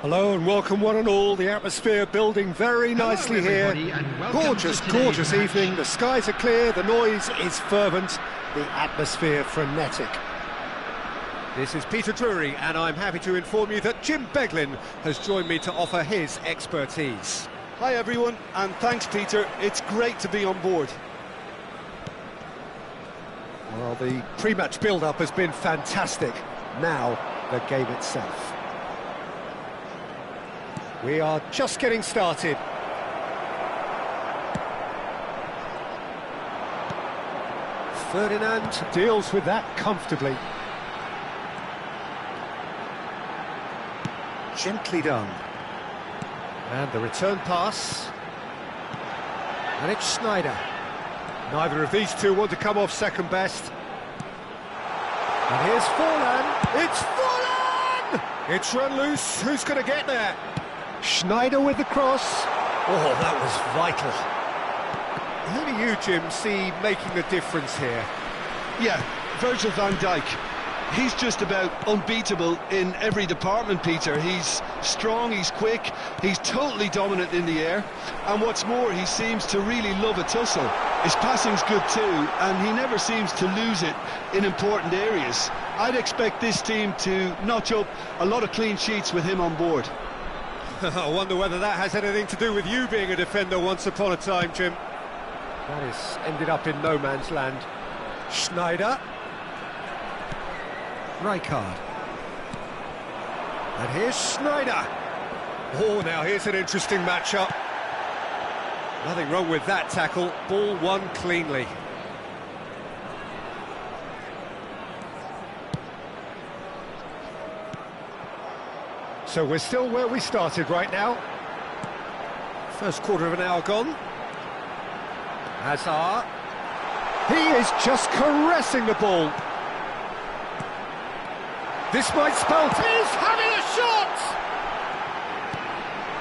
Hello and welcome one and all. The atmosphere building very nicely here. Gorgeous evening. The skies are clear, the noise is fervent, the atmosphere frenetic. This is Peter Drury, and I'm happy to inform you that Jim Beglin has joined me to offer his expertise. Hi everyone, and thanks Peter. It's great to be on board. Well, the pre-match build-up has been fantastic. Now, the game itself. We are just getting started. Ferdinand deals with that comfortably. Gently done. And the return pass. And it's Snyder. Neither of these two want to come off second best. And here's Forlan. It's Forlan! It's run loose. Who's going to get there? Schneider with the cross. Oh, that was vital. Who do you, Jim, see making the difference here? Yeah, Virgil van Dijk. He's just about unbeatable in every department, Peter. He's strong, he's quick, he's totally dominant in the air. And what's more, he seems to really love a tussle. His passing's good too, and he never seems to lose it in important areas. I'd expect this team to notch up a lot of clean sheets with him on board. I wonder whether that has anything to do with you being a defender once upon a time, Jim. That has ended up in no man's land. Schneider. Rijkaard. And here's Schneider. Oh, now here's an interesting matchup. Nothing wrong with that tackle. Ball won cleanly. So we're still where we started right now. First quarter of an hour gone. Hazard. He is just caressing the ball. This might spell... He's having a shot!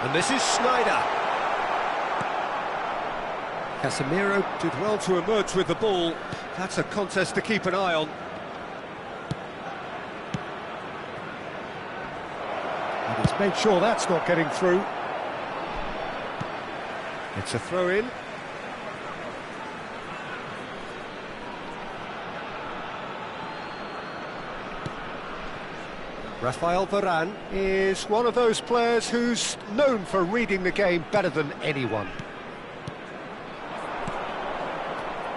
And this is Snyder. Casemiro did well to emerge with the ball. That's a contest to keep an eye on. And he's made sure that's not getting through. It's a throw-in. Rafael Varane is one of those players who's known for reading the game better than anyone.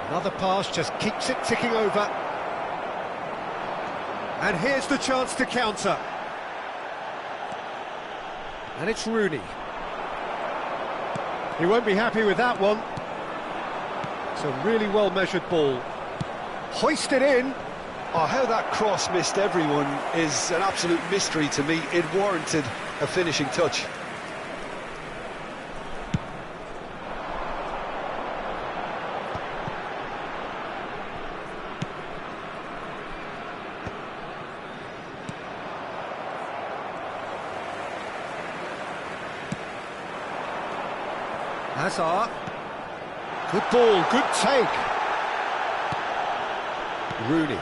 Another pass just keeps it ticking over. And here's the chance to counter. And it's Rooney. He won't be happy with that one. It's a really well-measured ball. Hoisted in. Oh, how that cross missed everyone is an absolute mystery to me. It warranted a finishing touch. Hazard. Good ball, good take. Rooney.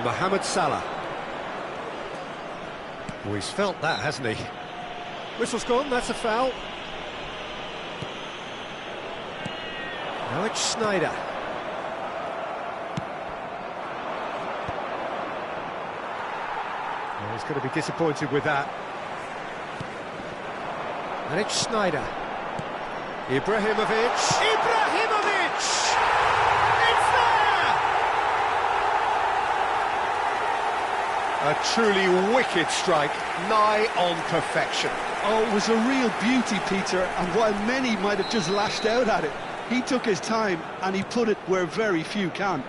Mohamed Salah. Oh, he's felt that, hasn't he? Whistle's gone, that's a foul. Now it's Snyder. Oh, he's going to be disappointed with that. And it's Snyder. Ibrahimovic. Ibrahimovic! It's there! A truly wicked strike, nigh on perfection. Oh, it was a real beauty, Peter, and while many might have just lashed out at it, he took his time and he put it where very few can.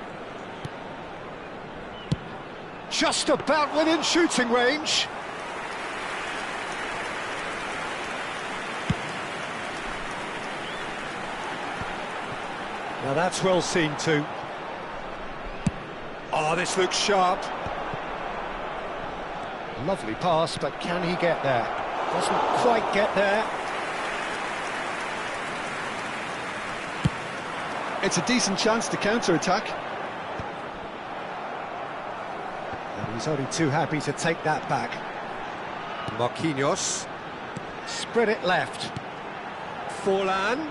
Just about within shooting range. Now that's well seen too. Oh, this looks sharp. Lovely pass, but can he get there? Doesn't quite get there. It's a decent chance to counter-attack. And he's only too happy to take that back. Marquinhos. Spread it left. Forlan.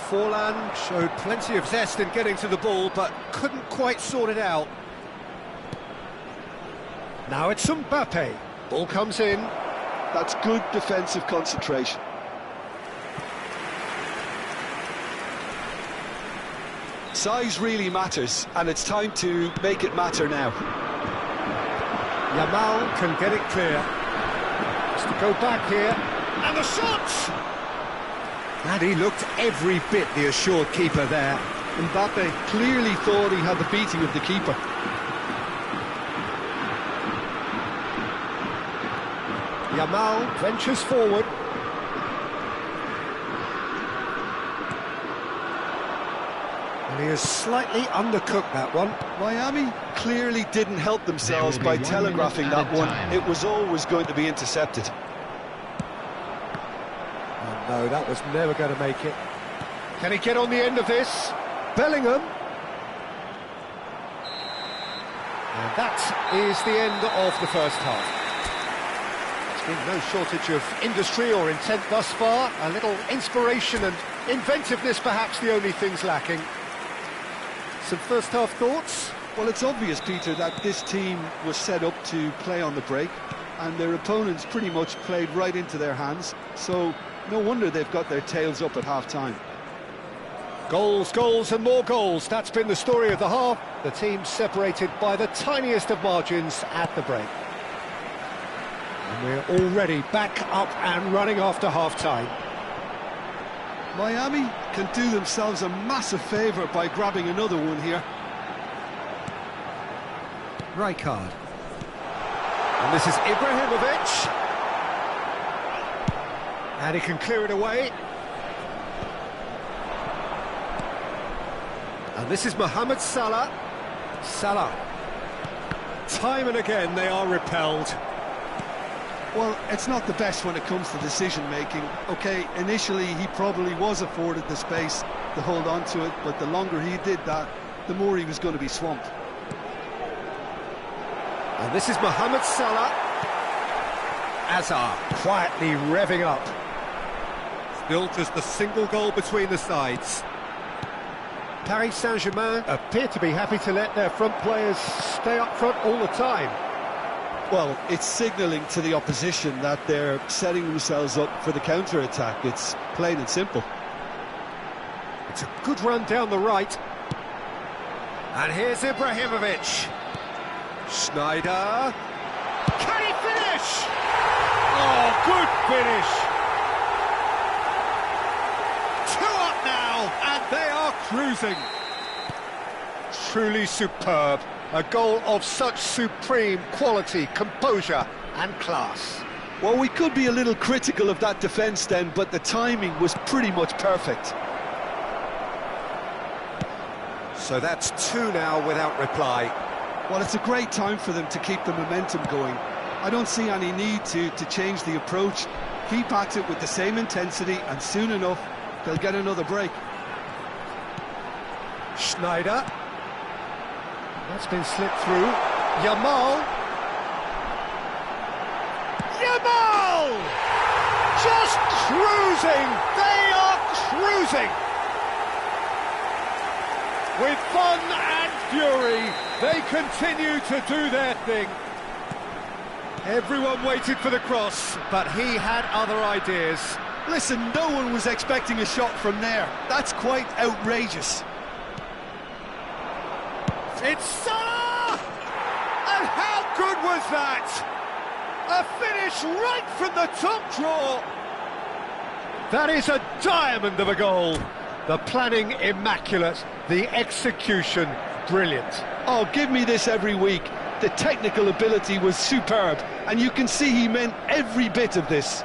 Forlan showed plenty of zest in getting to the ball, but couldn't quite sort it out. Now it's Mbappe. Ball comes in. That's good defensive concentration. Size really matters, and it's time to make it matter now. Yamal can get it clear. Has to go back here. And the shot! And he looked every bit the assured keeper there. Mbappe clearly thought he had the beating of the keeper. Yamal ventures forward. And he has slightly undercooked that one. Miami clearly didn't help themselves by telegraphing that one. It was always going to be intercepted. Oh no, that was never going to make it. Can he get on the end of this? Bellingham. And that is the end of the first half. There's been no shortage of industry or intent thus far. A little inspiration and inventiveness, perhaps the only things lacking. Some first half thoughts? Well, it's obvious, Peter, that this team was set up to play on the break, and their opponents pretty much played right into their hands, so no wonder they've got their tails up at half-time. Goals, goals and more goals. That's been the story of the half. The team separated by the tiniest of margins at the break. And we're already back up and running after half-time. Miami can do themselves a massive favour by grabbing another one here. Rijkaard. And this is Ibrahimovic. And he can clear it away. And this is Mohamed Salah. Salah. Time and again they are repelled. Well, it's not the best when it comes to decision-making. OK, initially he probably was afforded the space to hold on to it, but the longer he did that, the more he was going to be swamped. And this is Mohamed Salah. Hazard quietly revving up. Still just the single goal between the sides. Paris Saint-Germain appear to be happy to let their front players stay up front all the time. Well, it's signalling to the opposition that they're setting themselves up for the counter-attack. It's plain and simple. It's a good run down the right. And here's Ibrahimovic. Schneider. Can he finish? Oh, good finish. 2 up now, and they are cruising. Truly superb. A goal of such supreme quality, composure and class. Well, we could be a little critical of that defence then, but the timing was pretty much perfect. So that's 2 now without reply. Well, it's a great time for them to keep the momentum going. I don't see any need to change the approach. Keep at it with the same intensity, and soon enough, they'll get another break. Schneider. That's been slipped through. Yamal. Yamal! Just cruising! They are cruising! With fun and fury, they continue to do their thing. Everyone waited for the cross, but he had other ideas. Listen, no one was expecting a shot from there. That's quite outrageous. It's Salah! And how good was that? A finish right from the top drawer. That is a diamond of a goal. The planning immaculate, the execution brilliant. Oh, give me this every week. The technical ability was superb, and you can see he meant every bit of this.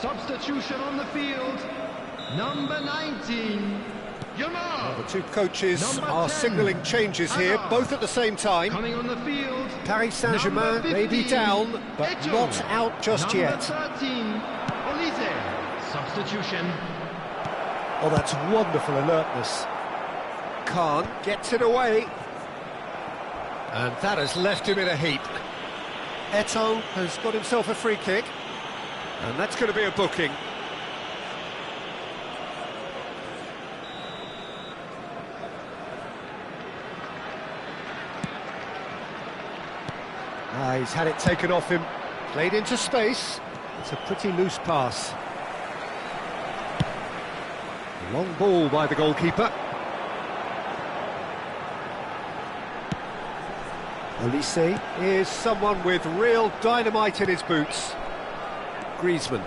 Substitution on the field. Number 19, Yamal. The two coaches Number are 10, signalling changes here, Hazard. both at the same time. Coming on the field. Paris Saint-Germain Number may be 15, down, but Eto. not out just Number yet. 13, Olise. Substitution. Oh, that's wonderful alertness. Khan gets it away. And that has left him in a heap. Eto has got himself a free kick. And that's going to be a booking. He's had it taken off him. Played into space. It's a pretty loose pass. Long ball by the goalkeeper. Olise is someone with real dynamite in his boots. Griezmann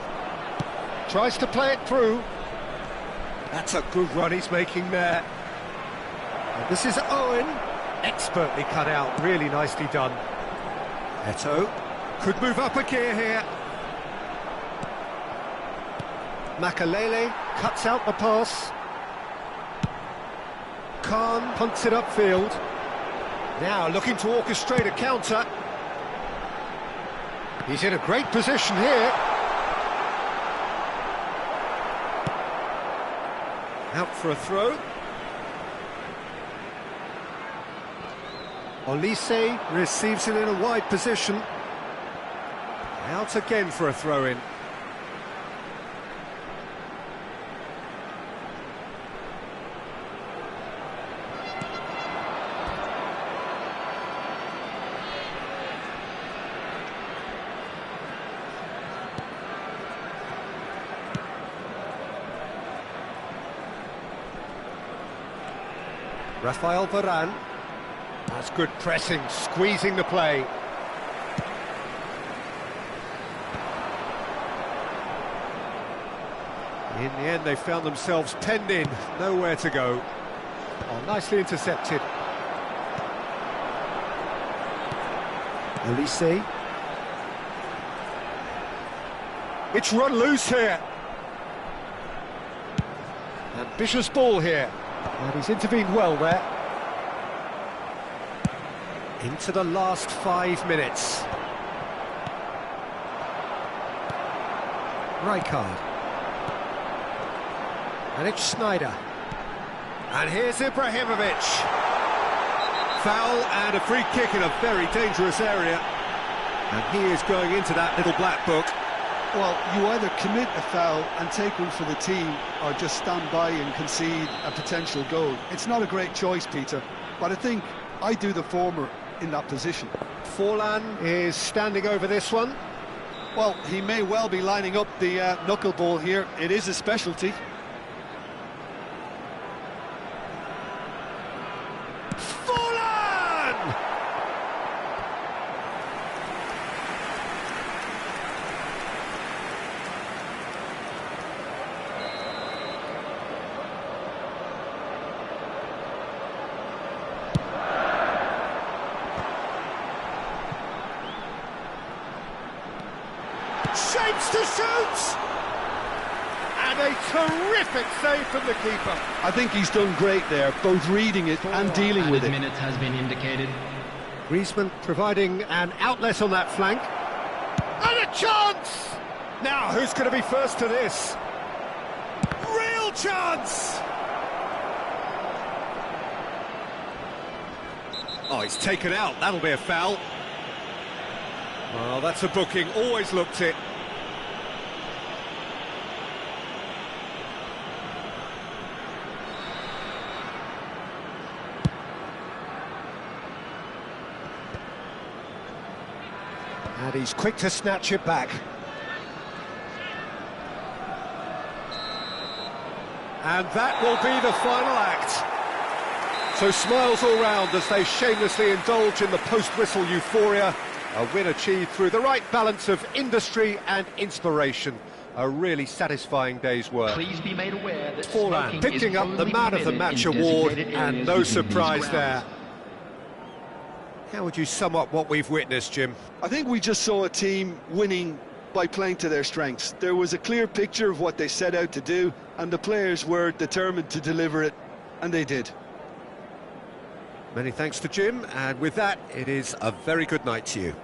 tries to play it through. That's a good run he's making there. And this is Owen, expertly cut out, really nicely done. Eto could move up a gear here. Makalele cuts out the pass. Khan punts it upfield. Now looking to orchestrate a counter. He's in a great position here. Out for a throw. Olise receives it in a wide position. Out again for a throw-in. Rafael Varane. That's good pressing, squeezing the play. In the end, they found themselves penned in, nowhere to go. Oh, nicely intercepted. Olise. It's run loose here. Ambitious ball here. And he's intervened well there. Into the last 5 minutes. Rijkaard. And it's Sneijder. And here's Ibrahimovic. Foul and a free kick in a very dangerous area. And he is going into that little black book. Well, you either commit a foul and take one for the team, or just stand by and concede a potential goal. It's not a great choice, Peter, but I think I do the former in that position. Forlan is standing over this one. Well, he may well be lining up the knuckleball here. It is a specialty. Forlan! Shapes to shoot! And a terrific save from the keeper. I think he's done great there, both reading it and dealing with it. Minutes has been indicated. Griezmann providing an outlet on that flank. And a chance! Now, who's going to be first to this? Real chance! Oh, he's taken out. That'll be a foul. Well, that's a booking. Always looked it. And he's quick to snatch it back. And that will be the final act. So smiles all round as they shamelessly indulge in the post-whistle euphoria. A win achieved through the right balance of industry and inspiration. A really satisfying day's work. Please be made aware that Forlan picking up the Man of the Match award, and no surprise there. How would you sum up what we've witnessed, Jim? I think we just saw a team winning by playing to their strengths. There was a clear picture of what they set out to do, and the players were determined to deliver it, and they did. Many thanks to Jim, and with that, it is a very good night to you.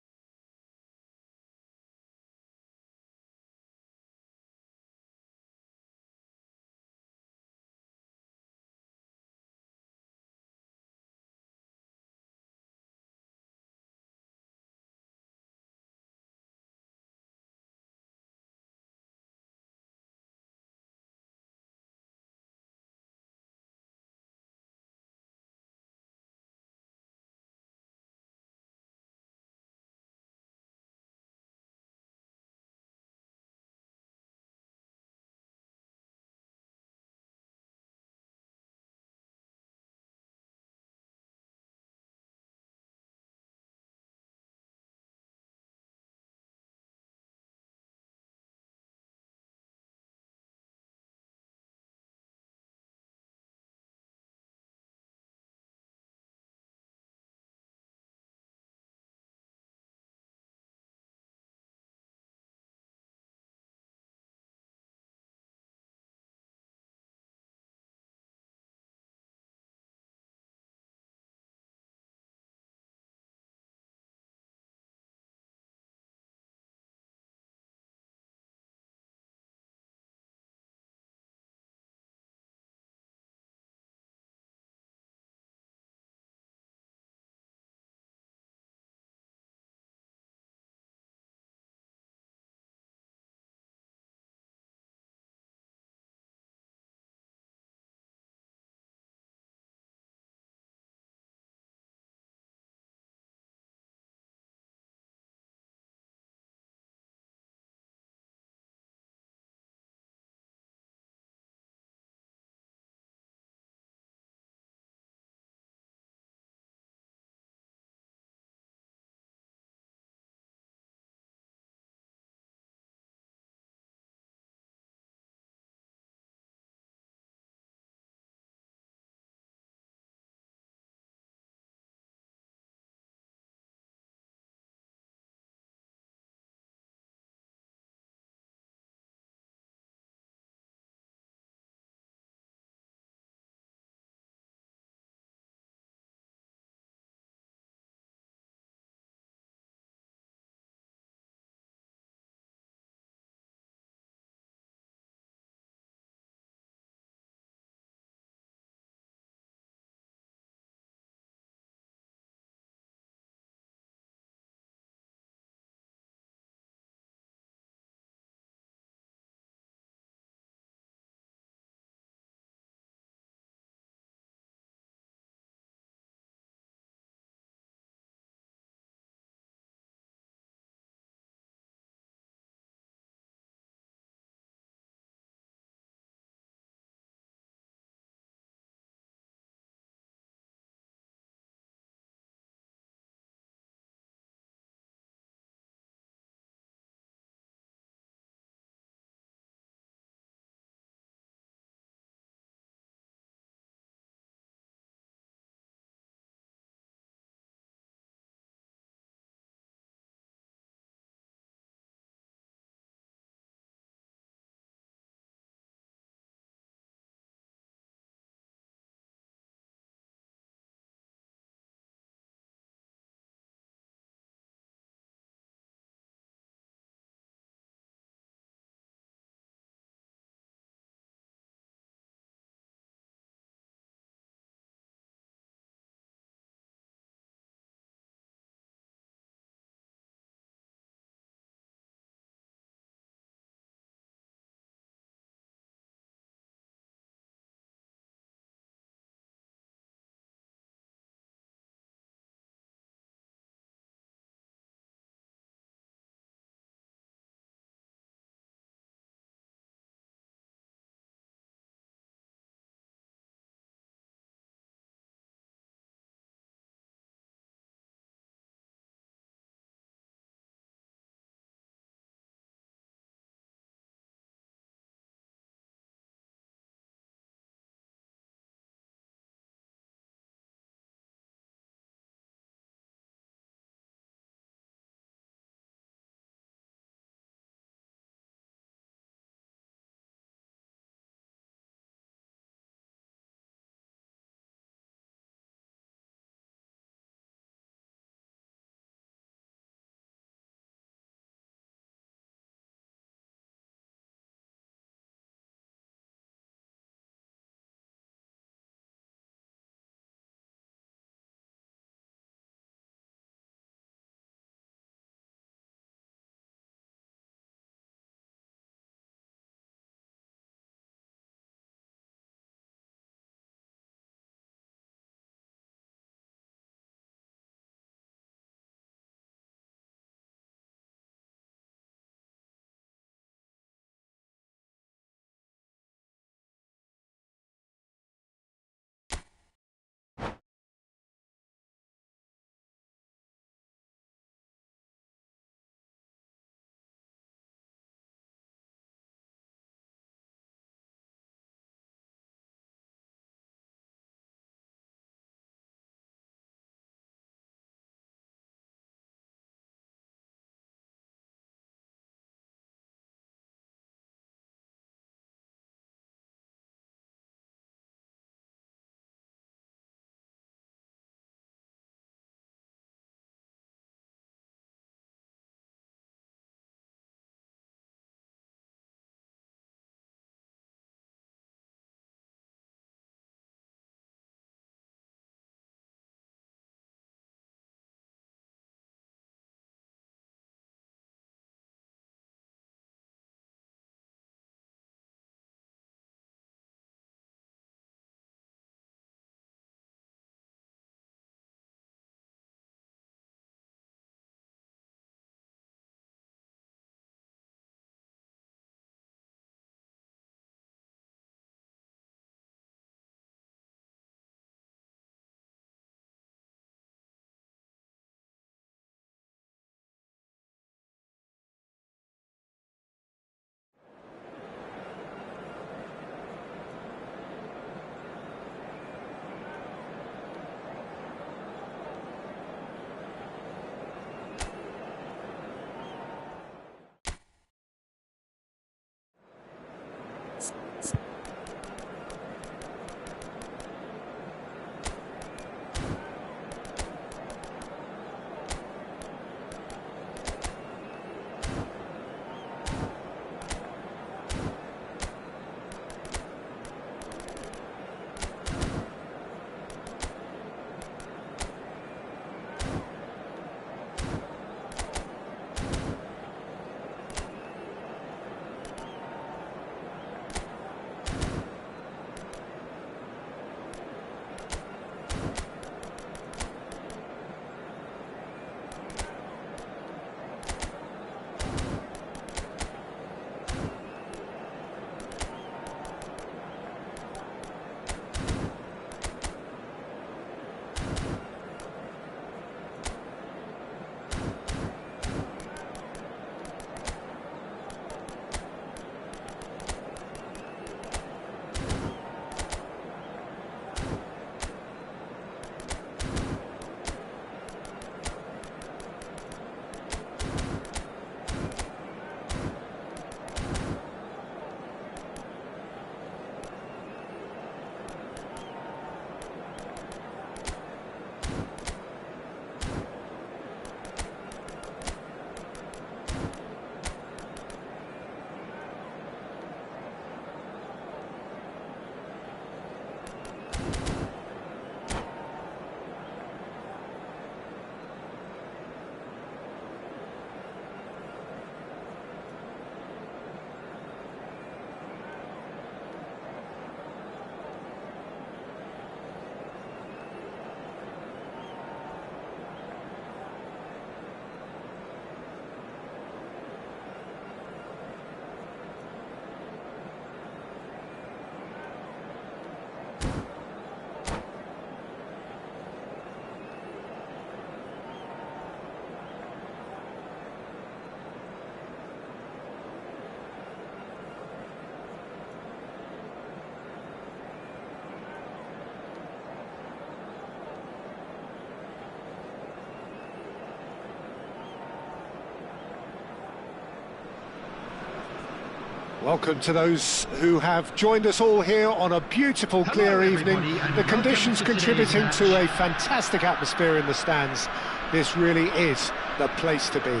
Welcome to those who have joined us all here on a beautiful, clear evening. The conditions contributing to a fantastic atmosphere in the stands. This really is the place to be.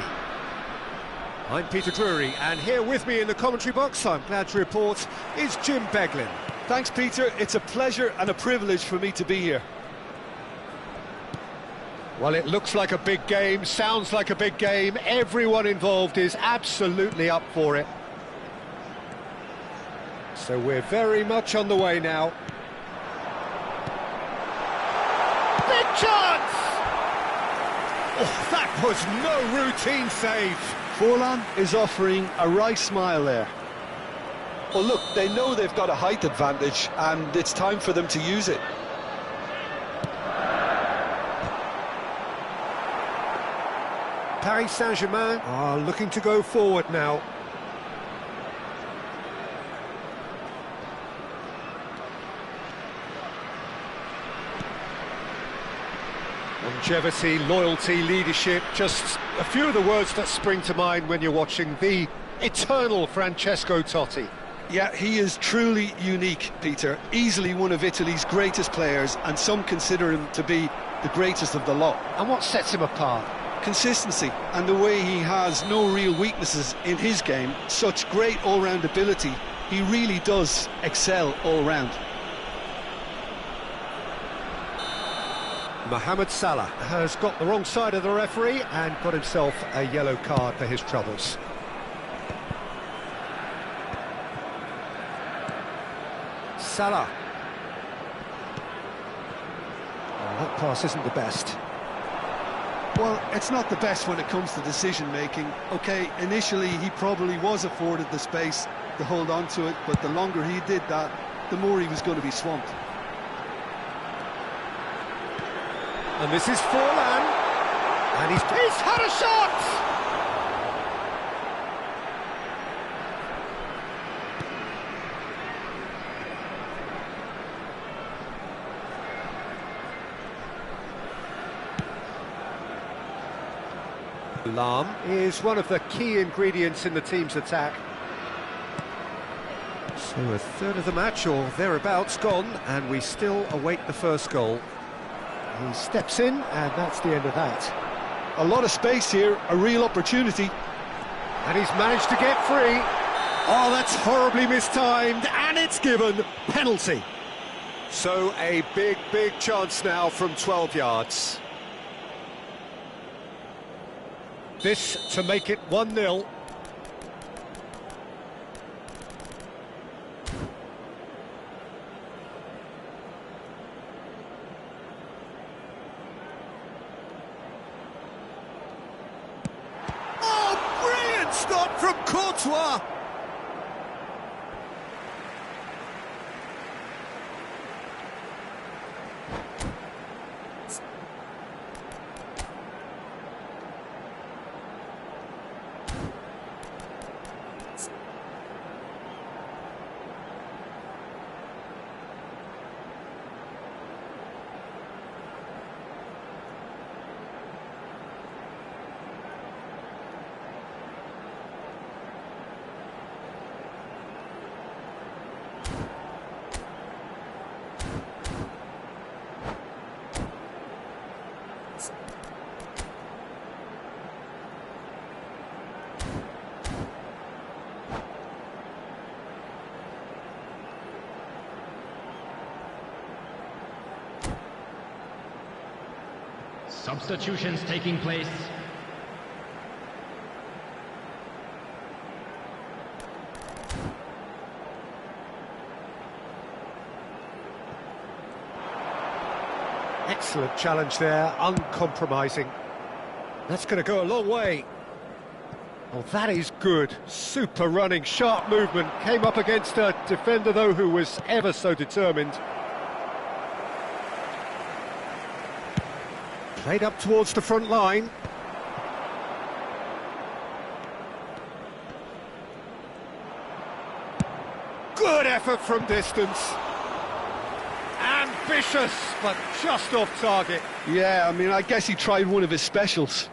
I'm Peter Drury, and here with me in the commentary box, I'm glad to report, is Jim Beglin. Thanks, Peter. It's a pleasure and a privilege for me to be here. Well, it looks like a big game, sounds like a big game. Everyone involved is absolutely up for it. So we're very much on the way now. Big chance! Oh, that was no routine save. Forlan is offering a wry smile there. Well, look, they know they've got a height advantage, and it's time for them to use it. Paris Saint-Germain are looking to go forward now. Longevity, loyalty, leadership, just a few of the words that spring to mind when you're watching the eternal Francesco Totti. Yeah, he is truly unique, Peter. Easily one of Italy's greatest players, and some consider him to be the greatest of the lot. And what sets him apart? Consistency, and the way he has no real weaknesses in his game. Such great all-round ability. He really does excel all-round. Mohamed Salah has got the wrong side of the referee and got himself a yellow card for his troubles. Salah. Oh, that pass isn't the best. Well, it's not the best when it comes to decision-making. OK, initially he probably was afforded the space to hold on to it, but the longer he did that, the more he was going to be swamped. And this is Forlan, and he's had a shot! Alarm is one of the key ingredients in the team's attack. So a third of the match, or thereabouts, gone, and we still await the first goal. He steps in, and that's the end of that. A lot of space here, a real opportunity. And he's managed to get free. Oh, that's horribly mistimed, and it's given. Penalty. So a big, big chance now from 12 yards. This to make it 1-0. Stop from Courtois. Substitutions taking place. Excellent challenge there, uncompromising. That's going to go a long way. Oh, that is good. Super running, sharp movement. Came up against a defender, though, who was ever so determined. Played up towards the front line. Good effort from distance. Ambitious, but just off target. Yeah, I mean, I guess he tried one of his specials.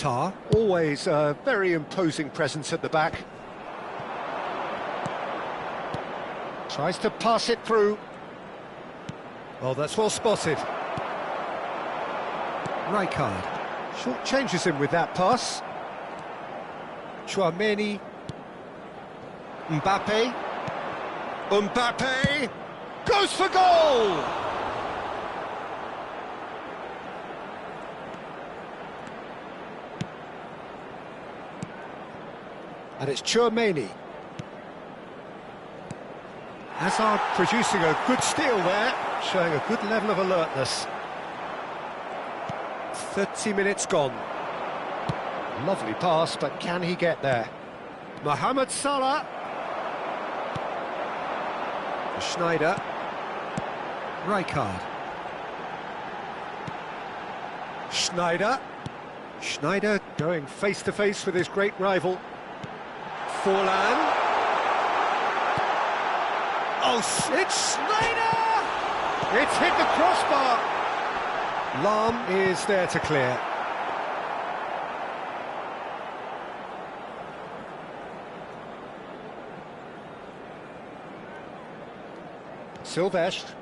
Tar, always a very imposing presence at the back. Tries to pass it through. Oh, that's well spotted. Rijkaard. Short changes him with that pass. Chouameni. Mbappe. Mbappe goes for goal! And it's Chouameni. Hazard producing a good steal there, showing a good level of alertness. 30 minutes gone. Lovely pass, but can he get there? Mohamed Salah. Schneider. Rijkaard. Schneider. Schneider going face-to-face with his great rival. Forlan. Oh, it's Schneider! It's hit the crossbar. Lahm is there to clear. Silvestre.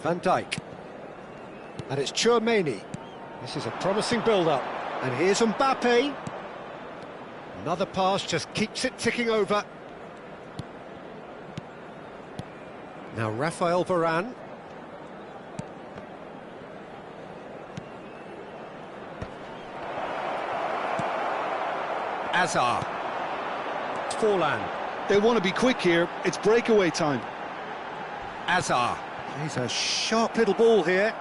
Van Dijk. And it's Chouameni. This is a promising build-up. And here's Mbappe. Another pass just keeps it ticking over. Now Raphael Varane. Hazard. Forlan. They want to be quick here. It's breakaway time. Hazard. He's a sharp little ball here.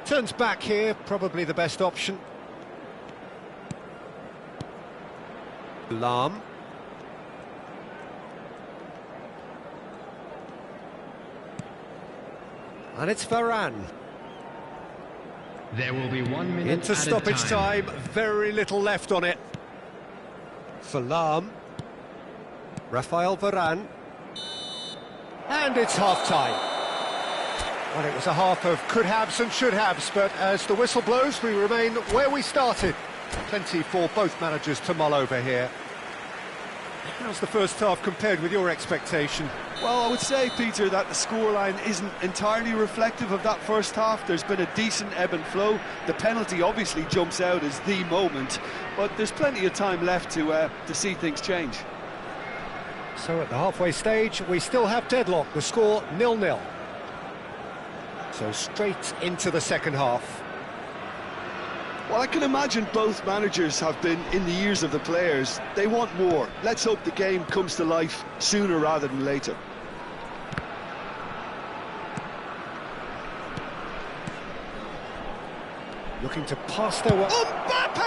Turns back here, probably the best option. Lahm. And it's Varane. There will be 1 minute Into stoppage time, very little left on it. For Lahm. Raphael Varane. And it's half-time. Well, it was a half of could-haves and should-haves, but as the whistle blows, we remain where we started. Plenty for both managers to mull over here. How's the first half compared with your expectation? Well, I would say, Peter, that the scoreline isn't entirely reflective of that first half. There's been a decent ebb and flow. The penalty obviously jumps out as the moment, but there's plenty of time left to see things change. So at the halfway stage, we still have deadlock. The score 0-0. So straight into the second half. Well, I can imagine both managers have been in the ears of the players. They want more. Let's hope the game comes to life sooner rather than later. Looking to pass their way. Mbappe!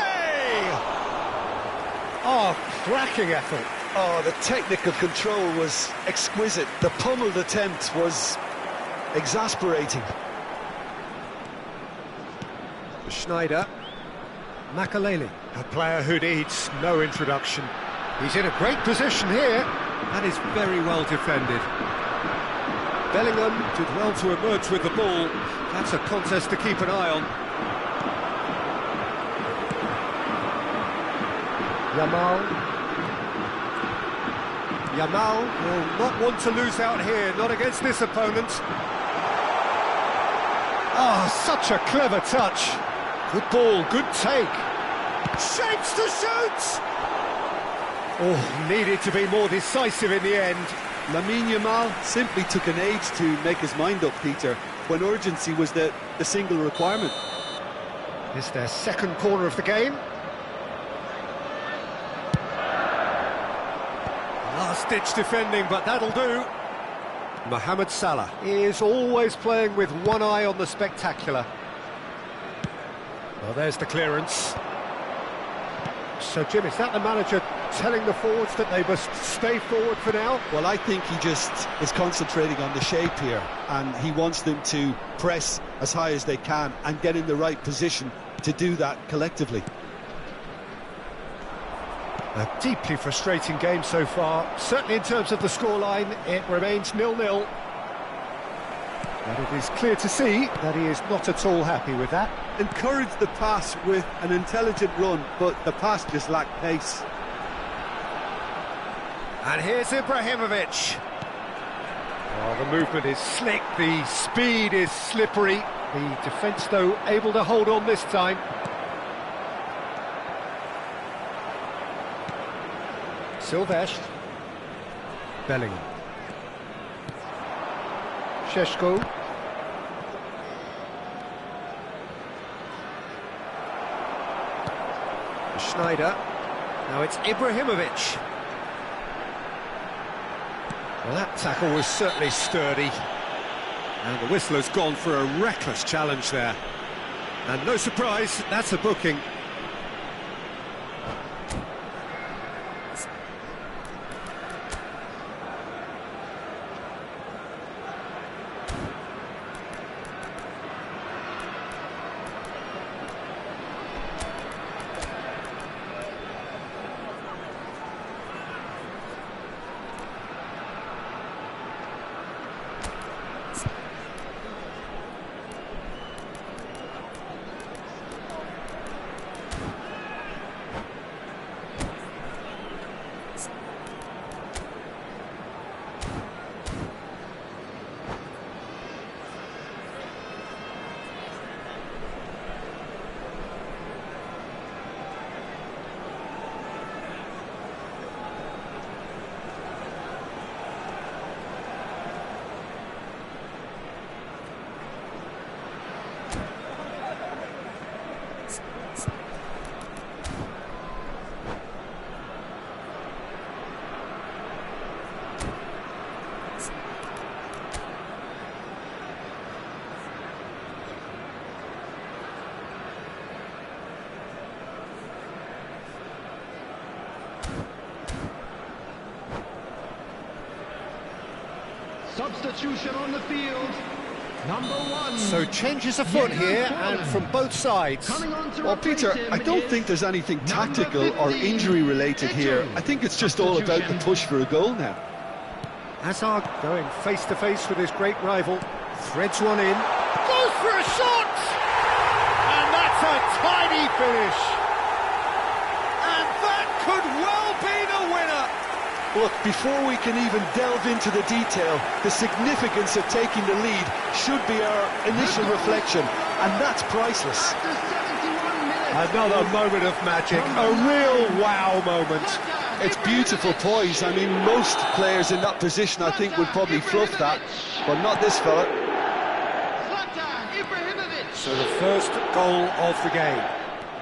Oh, cracking effort. Oh, the technical control was exquisite. The pummeled attempt was exasperating. Schneider. Makaleli, a player who needs no introduction. He's in a great position here. That is very well defended. Bellingham did well to emerge with the ball. That's a contest to keep an eye on. Yamal will not want to lose out here, not against this opponent. Ah, such a clever touch. Good ball, good take. Shapes to shoot! Oh, needed to be more decisive in the end. Lamine Yamal simply took an age to make his mind up, Peter, when urgency was the single requirement. It's their second corner of the game. Last-ditch defending, but that'll do. Mohamed Salah is always playing with one eye on the spectacular. Well, there's the clearance. So, Jim, is that the manager telling the forwards that they must stay forward for now? Well, I think he just is concentrating on the shape here, and he wants them to press as high as they can and get in the right position to do that collectively. A deeply frustrating game so far. Certainly in terms of the scoreline, it remains 0-0. But it is clear to see that he is not at all happy with that. Encouraged the pass with an intelligent run, but the pass just lacked pace. And here's Ibrahimovic. Oh, the movement is slick, the speed is slippery. The defence, though, able to hold on this time. Silvestre. Bellingham. Šeško. Schneider. Now it's Ibrahimovic. Well, that tackle was certainly sturdy. And the whistle has gone for a reckless challenge there. And no surprise, that's a booking. Substitution on the field. Number 1. So changes afoot here, and from both sides. Well, Peter, I don't think there's anything tactical or injury-related here. I think it's just all about the push for a goal now. Hazard going face-to-face with his great rival. Threads one in. Goes for a shot! And that's a tidy finish. And that could well be the winner. Look, before we can even delve into the detail, the significance of taking the lead should be our initial reflection, and that's priceless. Another moment of magic, a real wow moment. It's beautiful poise. I mean, most players in that position, I think, would probably fluff that, but not this fella. So the first goal of the game.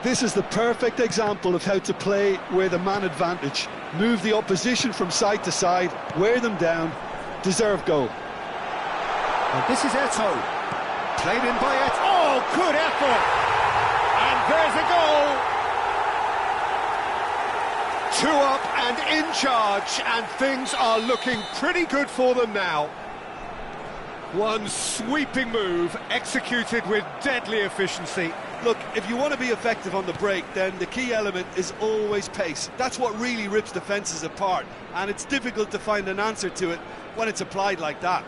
This is the perfect example of how to play with a man advantage. Move the opposition from side to side, wear them down, deserve goal. And this is Eto'o. Played in by Eto'o. Oh, good effort! And there's a goal! 2 up and in charge, and things are looking pretty good for them now. One sweeping move, executed with deadly efficiency. Look, if you want to be effective on the break, then the key element is always pace. That's what really rips defences apart, and it's difficult to find an answer to it when it's applied like that.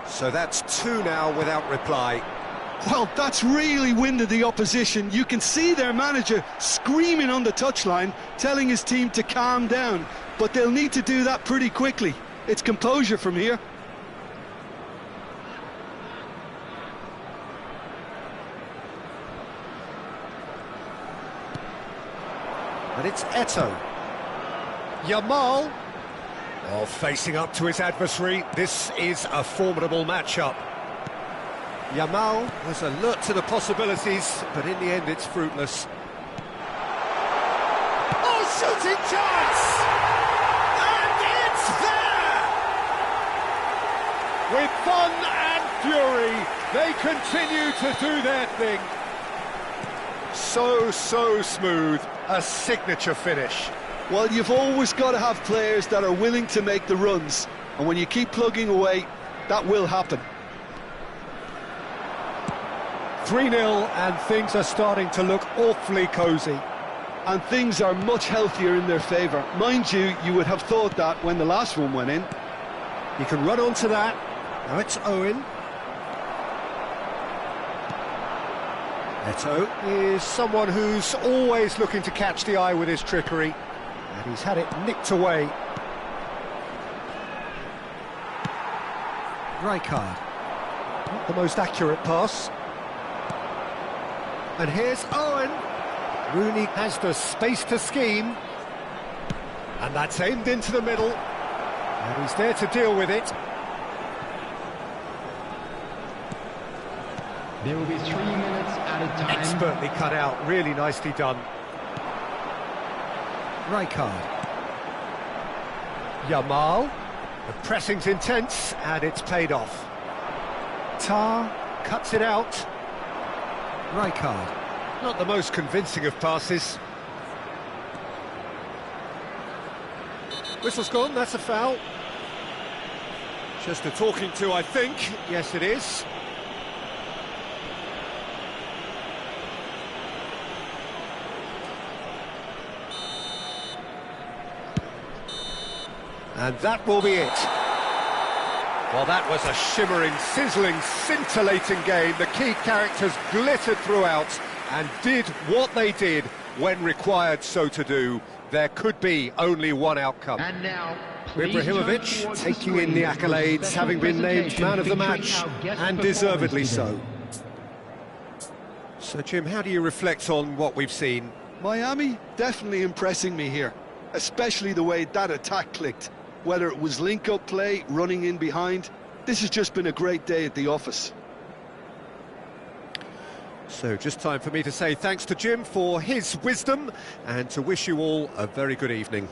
So that's 2 now without reply. Well, that's really winded the opposition. You can see their manager screaming on the touchline, telling his team to calm down, but they'll need to do that pretty quickly. It's composure from here. And it's Eto'o. Yamal. Oh, facing up to his adversary. This is a formidable matchup. Yamal was alert to the possibilities, but in the end it's fruitless. Oh, shooting chance! And it's there! With fun and fury, they continue to do their thing. So smooth, a signature finish. Well, you've always got to have players that are willing to make the runs, and when you keep plugging away, that will happen. 3-0, and things are starting to look awfully cosy. And things are much healthier in their favour. Mind you, you would have thought that when the last one went in. He can run onto that, Now it's Owen. Eto'o is someone who's always looking to catch the eye with his trickery, and he's had it nicked away. Rijkaard. Not the most accurate pass. And here's Owen. Rooney has the space to scheme. And that's aimed into the middle. And he's there to deal with it. There will be 3 minutes at a time. Expertly cut out, really nicely done. Rijkaard. Yamal. The pressing's intense, and it's paid off. Tar cuts it out. Rijkaard. Not the most convincing of passes. Whistle's gone, that's a foul. Just a talking to, I think. Yes, it is. And that will be it. Well, that was a shimmering, sizzling, scintillating game. The key characters glittered throughout and did what they did when required so to do. There could be only one outcome. And now, please Ibrahimovic turn towards taking the in the screen for accolades, special having been named presentation man of the featuring match, our guest and performance deservedly today. so. So, Jim, how do you reflect on what we've seen? Miami definitely impressing me here, especially the way that attack clicked. Whether it was link-up play, running in behind, this has just been a great day at the office. So just time for me to say thanks to Jim for his wisdom and to wish you all a very good evening.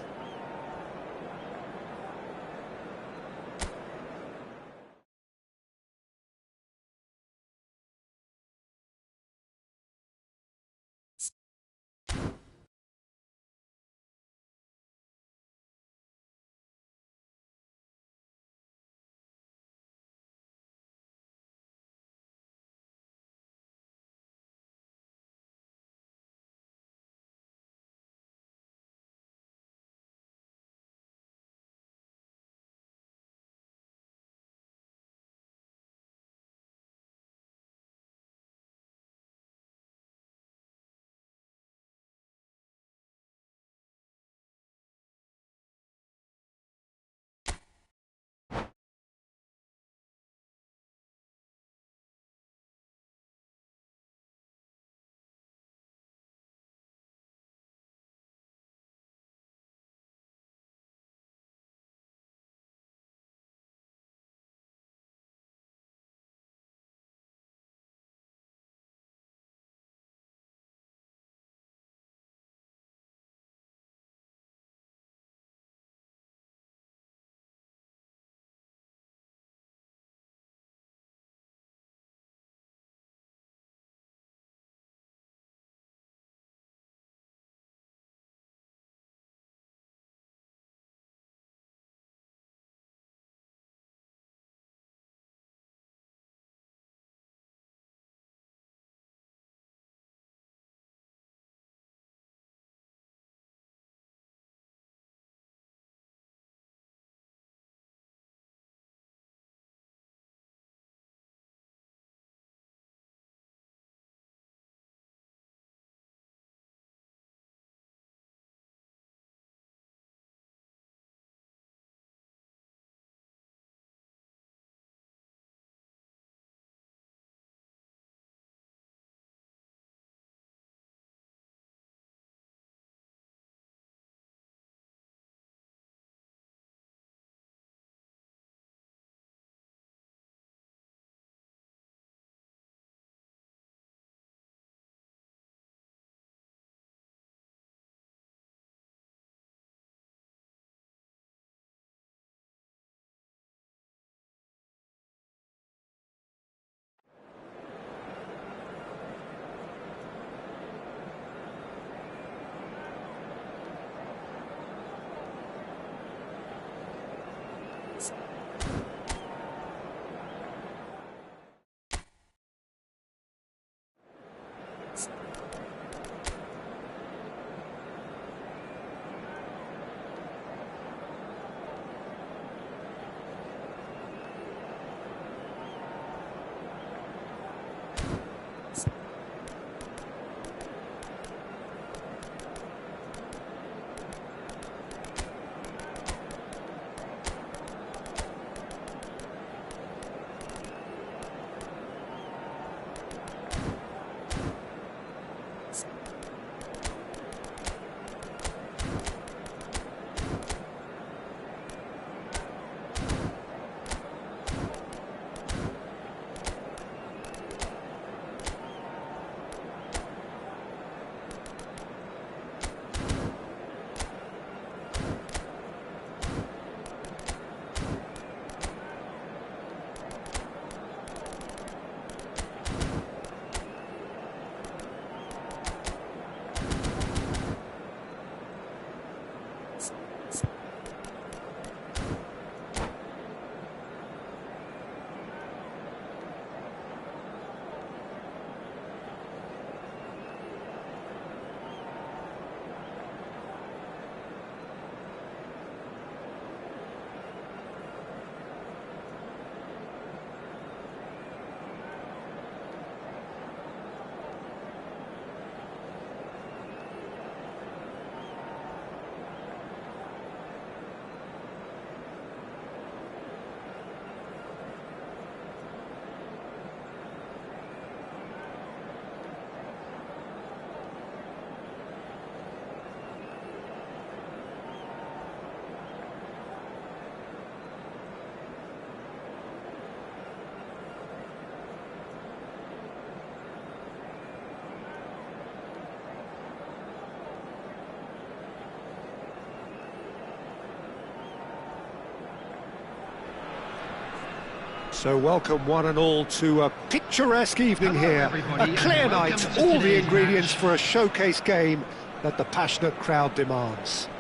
So welcome one and all to a picturesque evening Hello, here. everybody, A clear and welcome night, to all the today's ingredients match. for a showcase game that the passionate crowd demands.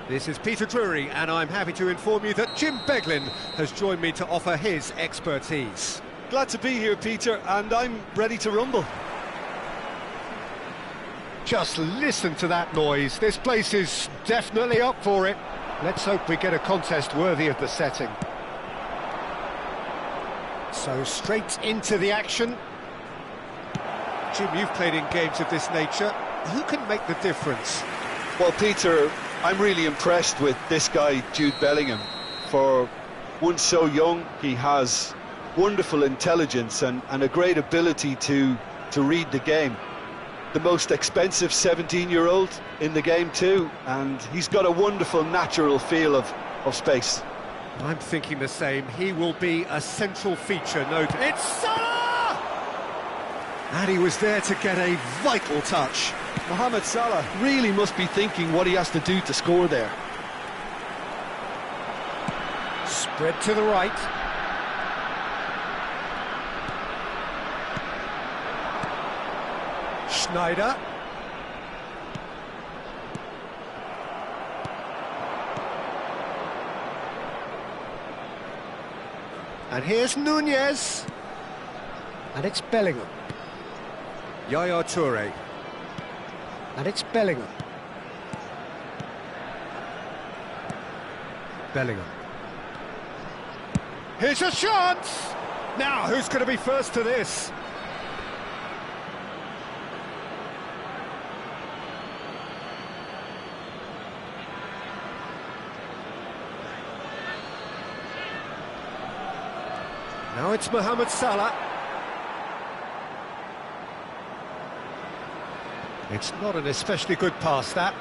This is Peter Drury, and I'm happy to inform you that Jim Beglin has joined me to offer his expertise. Glad to be here, Peter, and I'm ready to rumble. Just listen to that noise. This place is definitely up for it. Let's hope we get a contest worthy of the setting. So straight into the action. Jim, you've played in games of this nature. Who can make the difference? Well, Peter, I'm really impressed with this guy, Jude Bellingham. For one so young, he has wonderful intelligence and a great ability to read the game. The most expensive 17-year-old in the game too, and he's got a wonderful natural feel of space. I'm thinking the same. He will be a central feature, no doubt. It's Salah! And he was there to get a vital touch. Mohamed Salah really must be thinking what he has to do to score there. Spread to the right. Schneider. And here's Nunez. And it's Bellingham. Yaya Toure. And it's Bellingham. Bellingham. Here's a chance! Now, who's going to be first to this? Now it's Mohamed Salah. It's not an especially good pass, that.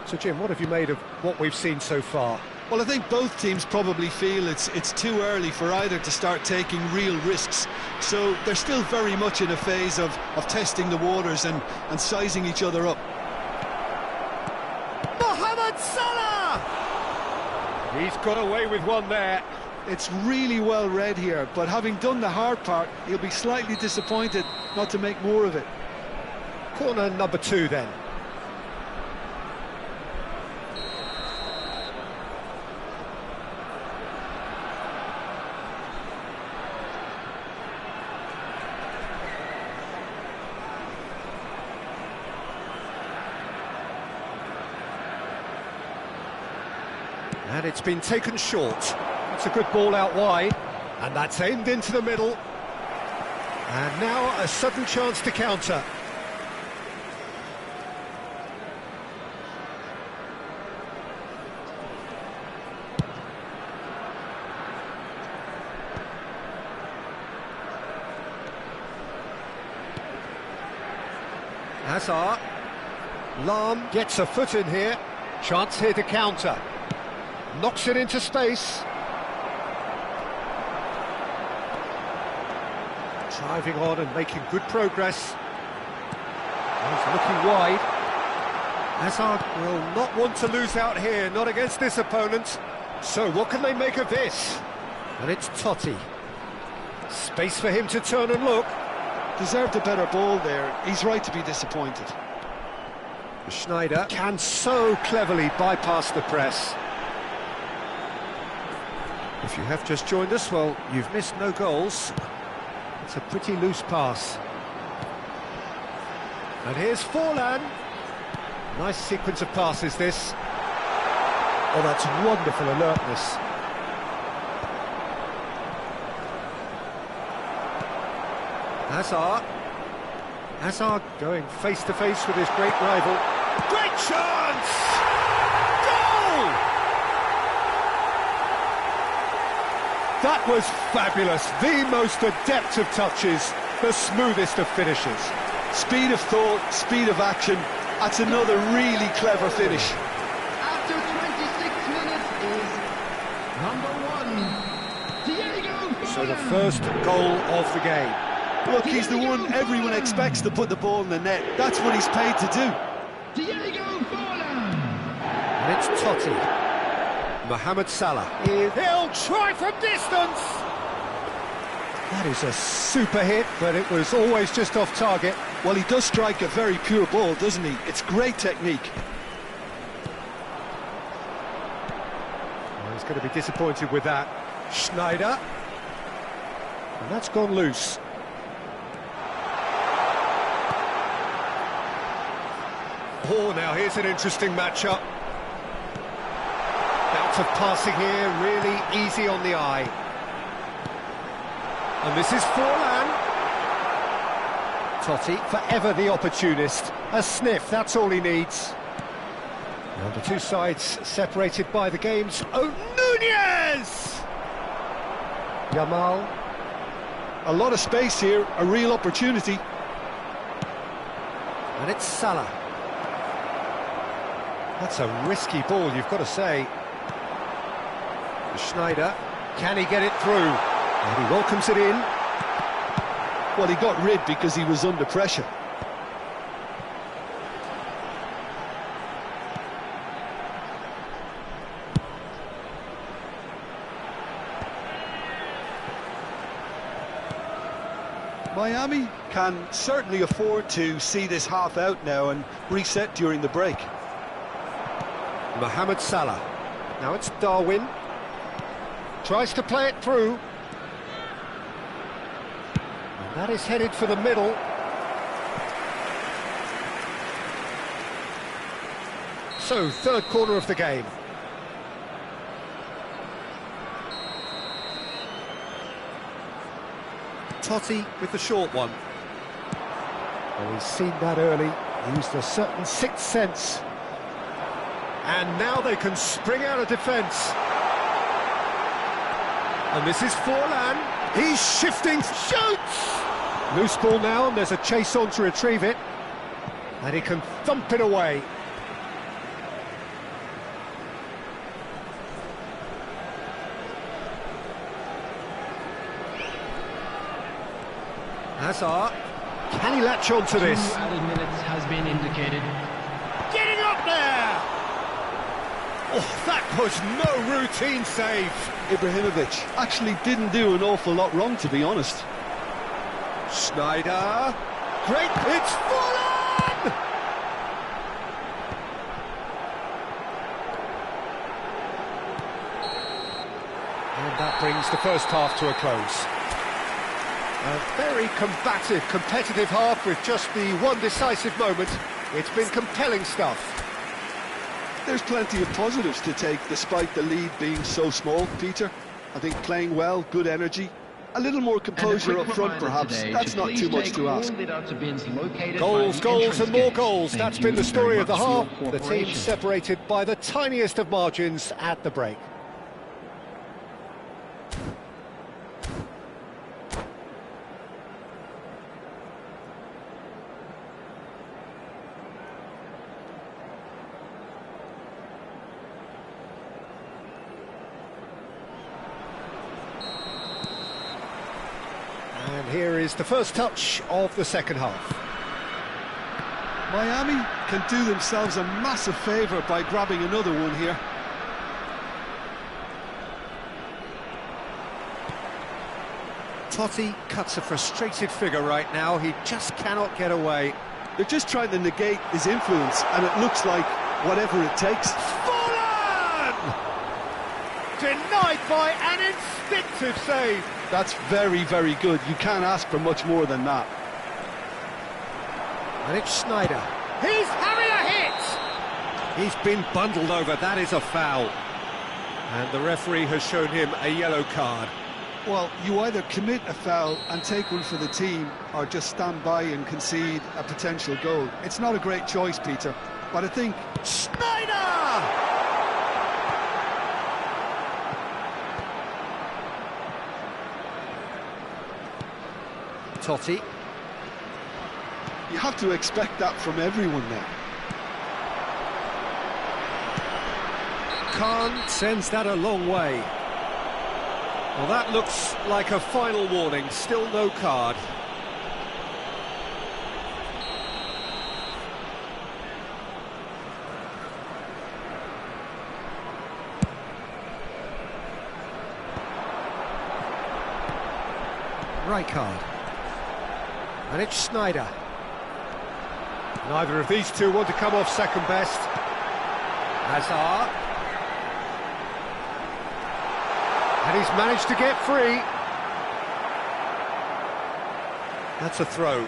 So, Jim, what have you made of what we've seen so far? Well, I think both teams probably feel it's too early for either to start taking real risks. So they're still very much in a phase of testing the waters and sizing each other up. Mohamed Salah! He's got away with one there. It's really well read here, but having done the hard part, he'll be slightly disappointed not to make more of it. Corner number 2 then. And it's been taken short. It's a good ball out wide. And that's aimed into the middle. And now a sudden chance to counter. Hazard. Lahm gets a foot in here. Chance here to counter. Knocks it into space. Driving on and making good progress. He's looking wide. Hazard will not want to lose out here, not against this opponent. So what can they make of this? And it's Totti. Space for him to turn and look. Deserved a better ball there. He's right to be disappointed. Schneider can so cleverly bypass the press. If you have just joined us, well, you've missed no goals. It's a pretty loose pass. And here's Forlan. Nice sequence of passes, this. Oh, that's wonderful alertness. Hazard going face-to-face with his great rival. Great chance! Goal! That was fabulous. The most adept of touches, the smoothest of finishes. Speed of thought, speed of action. That's another really clever finish. After 26 minutes is number 1, Diego So the Forlan. first goal of the game. Look, he's the one everyone expects to put the ball in the net. That's what he's paid to do. Diego Forlan. And it's Totti. Mohamed Salah. He'll try from distance! That is a super hit, but it was always just off target. Well, he does strike a very pure ball, doesn't he? It's great technique. Well, he's going to be disappointed with that. Schneider. And that's gone loose. Oh, now here's an interesting matchup. Bout of passing here, really easy on the eye. And this is Forlan. Totti, forever the opportunist. A sniff, that's all he needs. Now the two sides separated by the game's own Nunez! Yamal. A lot of space here, a real opportunity. And it's Salah. That's a risky ball, you've got to say. Schneider, can he get it through? And he welcomes it in. Well, he got rid because he was under pressure. Miami can certainly afford to see this half out now and reset during the break. Mohamed Salah. Now it's Darwin. Tries to play it through. And that is headed for the middle. So, third corner of the game. Totti with the short one. Well, he's seen that early. Used a certain sixth sense. And now they can spring out of defence. And this is Forlan. He's shifting, shoots! Loose ball now, and there's a chase on to retrieve it. And he can thump it away. Hazard. Can he latch on to this? 2 added minutes has been indicated. Getting up there! Oh, that was no routine save. Ibrahimovic actually didn't do an awful lot wrong, to be honest. Schneider. Great, it's Forlan! And that brings the first half to a close. A very combative, competitive half with just the one decisive moment. It's been compelling stuff. There's plenty of positives to take despite the lead being so small, Peter. I think playing well, good energy, a little more composure up front perhaps. That's not too much to ask. Goals, goals and more goals. That's been the story of the half. The team separated by the tiniest of margins at the break. And here is the first touch of the second half. Miami can do themselves a massive favour by grabbing another one here. Totti cuts a frustrated figure right now. He just cannot get away. They're just trying to negate his influence, and it looks like whatever it takes. Forlan! Denied by an instinctive save. That's very, very good. You can't ask for much more than that. And it's Schneider. He's having a hit! He's been bundled over. That is a foul. And the referee has shown him a yellow card. Well, you either commit a foul and take one for the team, or just stand by and concede a potential goal. It's not a great choice, Peter, but I think... Schneider! Totti. You have to expect that from everyone now. Khan sends that a long way. Well, that looks like a final warning. Still no card. Rijkaard. And it's Sneijder. Neither of these two want to come off second best. Hazard. And he's managed to get free. That's a throw.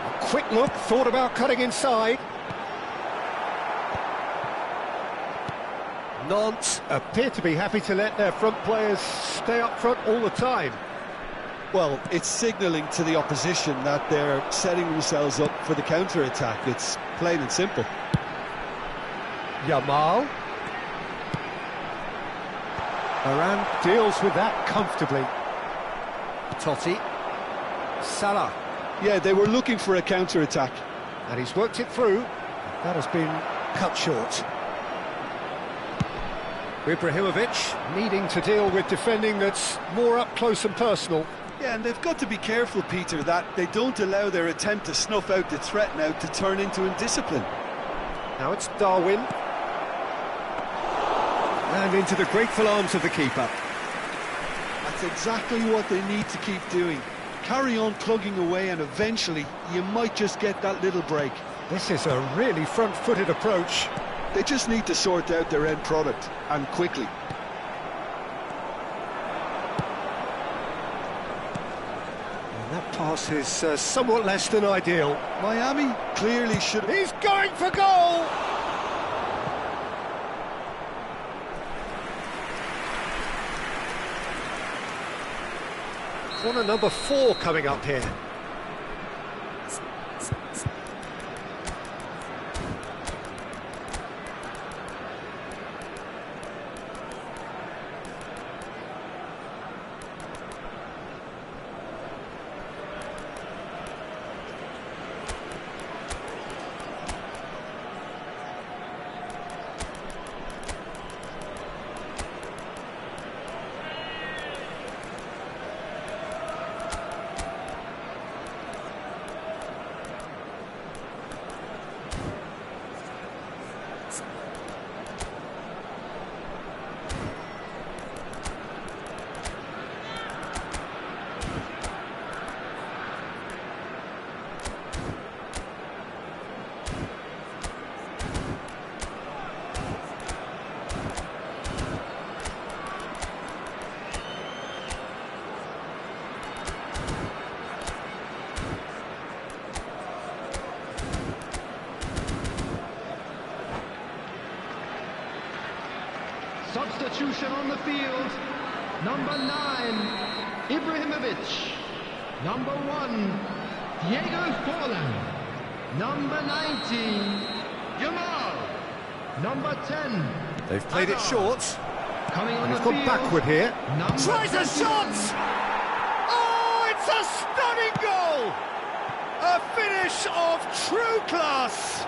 A quick look, thought about cutting inside. Nantes appear to be happy to let their front players stay up front all the time. Well, it's signalling to the opposition that they're setting themselves up for the counter-attack. It's plain and simple. Yamal. Varane deals with that comfortably. Totti. Salah. Yeah, they were looking for a counter-attack. And he's worked it through. That has been cut short. Ibrahimovic needing to deal with defending that's more up close and personal. Yeah, and they've got to be careful, Peter, that they don't allow their attempt to snuff out the threat now to turn into indiscipline. Now it's Darwin. And into the grateful arms of the keeper. That's exactly what they need to keep doing. Carry on plugging away and eventually you might just get that little break. This is a really front-footed approach. They just need to sort out their end product, and quickly. And that pass is somewhat less than ideal. Miami clearly should... He's going for goal! Corner number 4 coming up here. Substitution on the field. Number 9, Ibrahimovic. Number 1, Diego Forlan. Number 19, Yamal. Number 10. They've played it short. Coming on He's the gone field. backward here. Number Tries a 20. shot! Oh, it's a stunning goal! A finish of true class!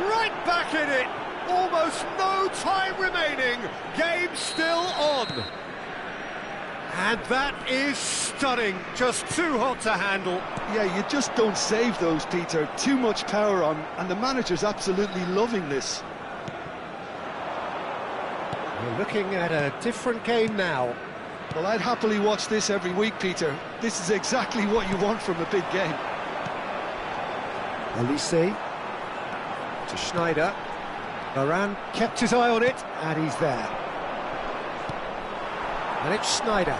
Right back in it! Almost no time remaining. Game still on. And that is stunning. Just too hot to handle. Yeah, you just don't save those, Peter. Too much power on, and the manager's absolutely loving this. We're looking at a different game now. Well, I'd happily watch this every week, Peter. This is exactly what you want from a big game. Elise to Sneijder. Varane kept his eye on it, and he's there. And it's Sneijder.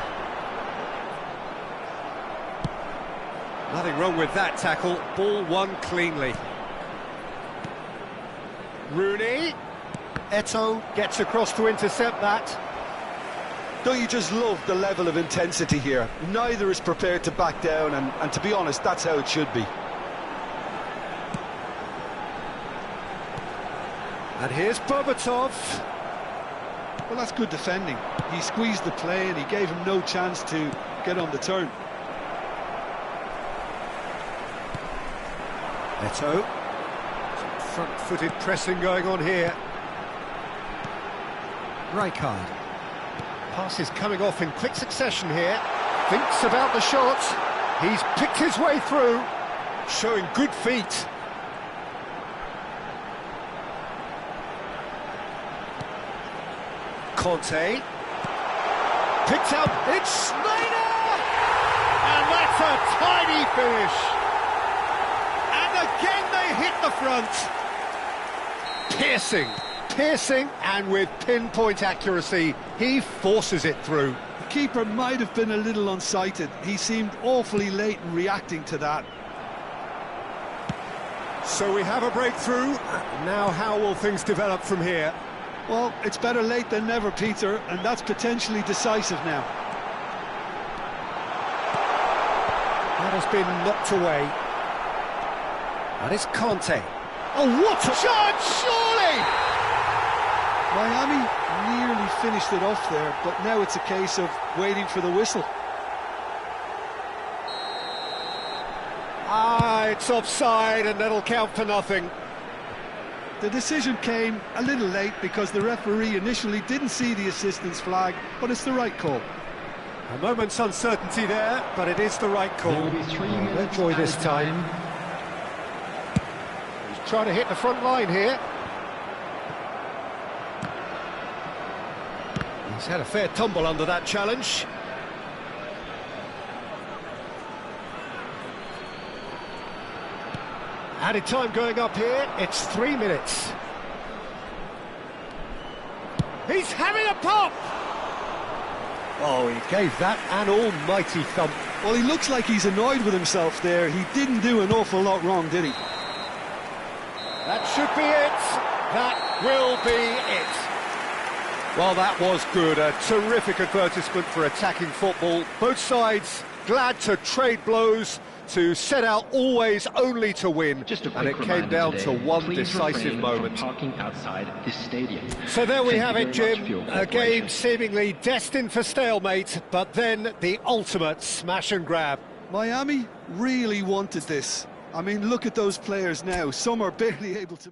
Nothing wrong with that tackle. Ball won cleanly. Rooney. Eto'o gets across to intercept that. Don't you just love the level of intensity here? Neither is prepared to back down, and to be honest, that's how it should be. And here's Berbatov. Well, that's good defending. He squeezed the play and he gave him no chance to get on the turn. Eto'o. Some front-footed pressing going on here. Rijkaard. Pass is coming off in quick succession here. Thinks about the shot. He's picked his way through. Showing good feet. Conte. Picked out, it's Snyder! And that's a tiny finish. And again they hit the front. Piercing, and with pinpoint accuracy, he forces it through. The keeper might have been a little unsighted. He seemed awfully late in reacting to that. So we have a breakthrough. Now how will things develop from here? Well, it's better late than never, Peter, and that's potentially decisive now. That has been knocked away. And it's Conte. Oh, what a shot, surely! Miami nearly finished it off there, but now it's a case of waiting for the whistle. It's offside, and that'll count for nothing. The decision came a little late because the referee initially didn't see the assistance flag, but it's the right call. A moment's uncertainty there, but it is the right call. There will be 3 minutes enjoy this added time. He's trying to hit the front line here. He's had a fair tumble under that challenge. Added time going up here, it's 3 minutes. He's having a pop! Oh, he gave that an almighty thump. Well, he looks like he's annoyed with himself there. He didn't do an awful lot wrong, did he? That should be it. That will be it. Well, that was good. A terrific advertisement for attacking football. Both sides glad to trade blows, to set out always only to win. Just a and quick it came down today, to one please decisive refrain moment. from parking outside this stadium. So there we Thank have you it, very much for Jim. your A game cooperation. seemingly destined for stalemate, but then the ultimate smash and grab. Miami really wanted this. I mean, look at those players now. Some are barely able to...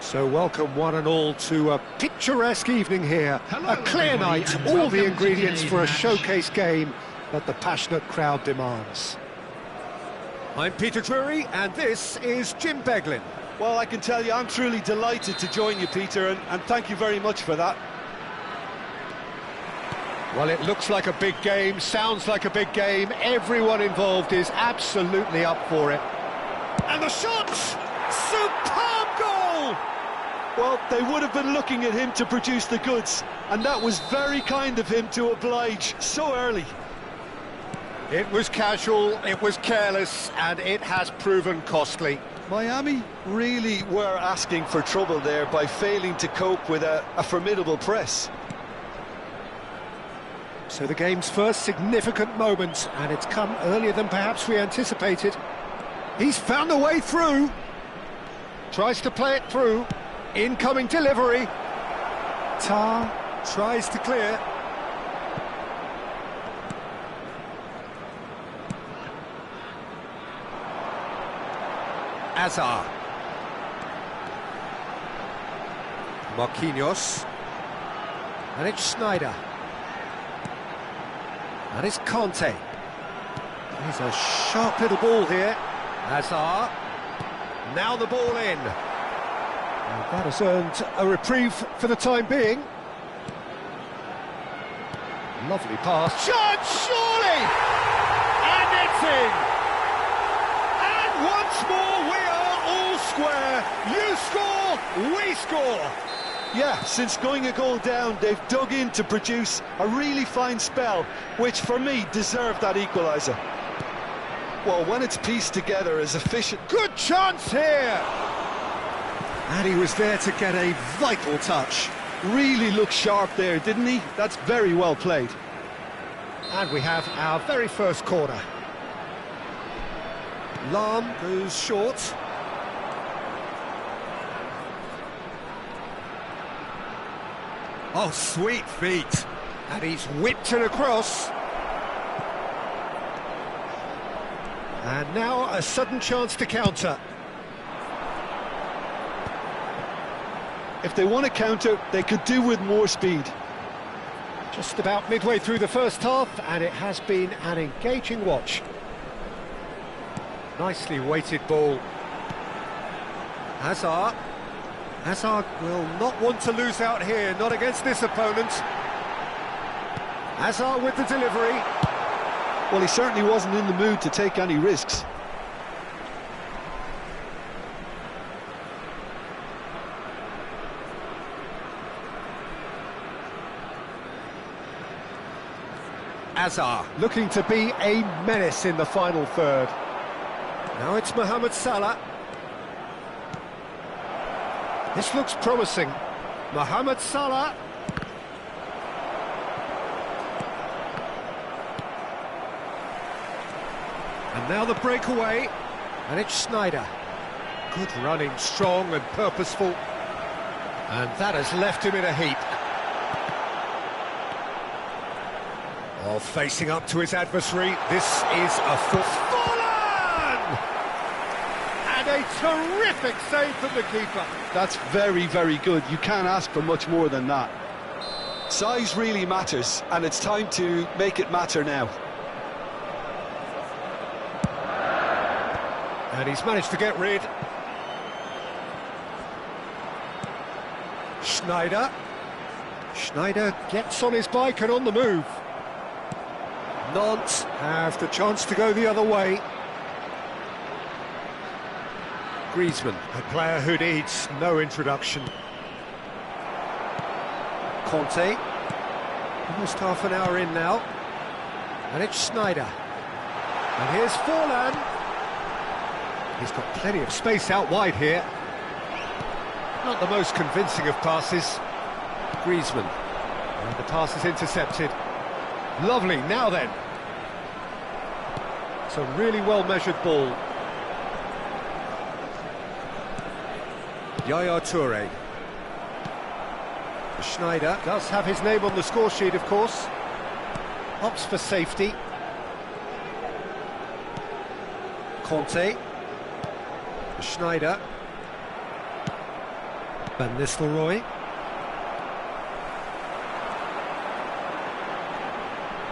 So welcome one and all to a picturesque evening here. Hello, A clear everybody, night, and all welcome the to ingredients today's for a match. showcase game that the passionate crowd demands. I'm Peter Drury, and this is Jim Beglin. Well, I can tell you, I'm truly delighted to join you, Peter, and thank you very much for that. Well, it looks like a big game, sounds like a big game. Everyone involved is absolutely up for it. And the shot! Superb goal! Well, they would have been looking at him to produce the goods, and that was very kind of him to oblige so early. It was casual, it was careless, and it has proven costly. Miami really were asking for trouble there by failing to cope with a formidable press. So the game's first significant moment, and it's come earlier than perhaps we anticipated. He's found a way through. Tries to play it through. Incoming delivery. Tar tries to clear. Azar. Marquinhos. And it's Schneider. And it's Conte. He's a sharp little ball here. Azar. Now the ball in. And that has earned a reprieve for the time being. Lovely pass. Shot, surely! And it's in! And once more we are all square. You score, we score. Yeah, since going a goal down, they've dug in to produce a really fine spell, which for me deserved that equaliser. Well, when it's pieced together as efficient... Good chance here! And he was there to get a vital touch. Really looked sharp there, didn't he? That's very well played. And we have our very first corner. Lahm goes short. Oh, sweet feet. And he's whipped it across. And now a sudden chance to counter. If they want to counter, they could do with more speed. Just about midway through the first half, and it has been an engaging watch. Nicely weighted ball. Hazard. Hazard will not want to lose out here, not against this opponent. Hazard with the delivery. Well, he certainly wasn't in the mood to take any risks. Hazard looking to be a menace in the final third. Now it's Mohamed Salah. This looks promising. Mohamed Salah. And now the breakaway. And it's Schneider. Good running, strong and purposeful. And that has left him in a heap. Oh, facing up to his adversary. This is a fallen! And a terrific save from the keeper. That's very, very good. You can't ask for much more than that. Size really matters, and it's time to make it matter now. And he's managed to get rid. Schneider. Schneider gets on his bike and on the move. Nantes have the chance to go the other way. Griezmann, a player who needs no introduction. Conte, almost half an hour in now. And it's Schneider. And here's Forlan. He's got plenty of space out wide here. Not the most convincing of passes. Griezmann. And the pass is intercepted. Lovely, now then. It's a really well-measured ball. Yaya Toure. Schneider does have his name on the score sheet, of course. Opts for safety. Conte. Schneider. Van Nistelrooy.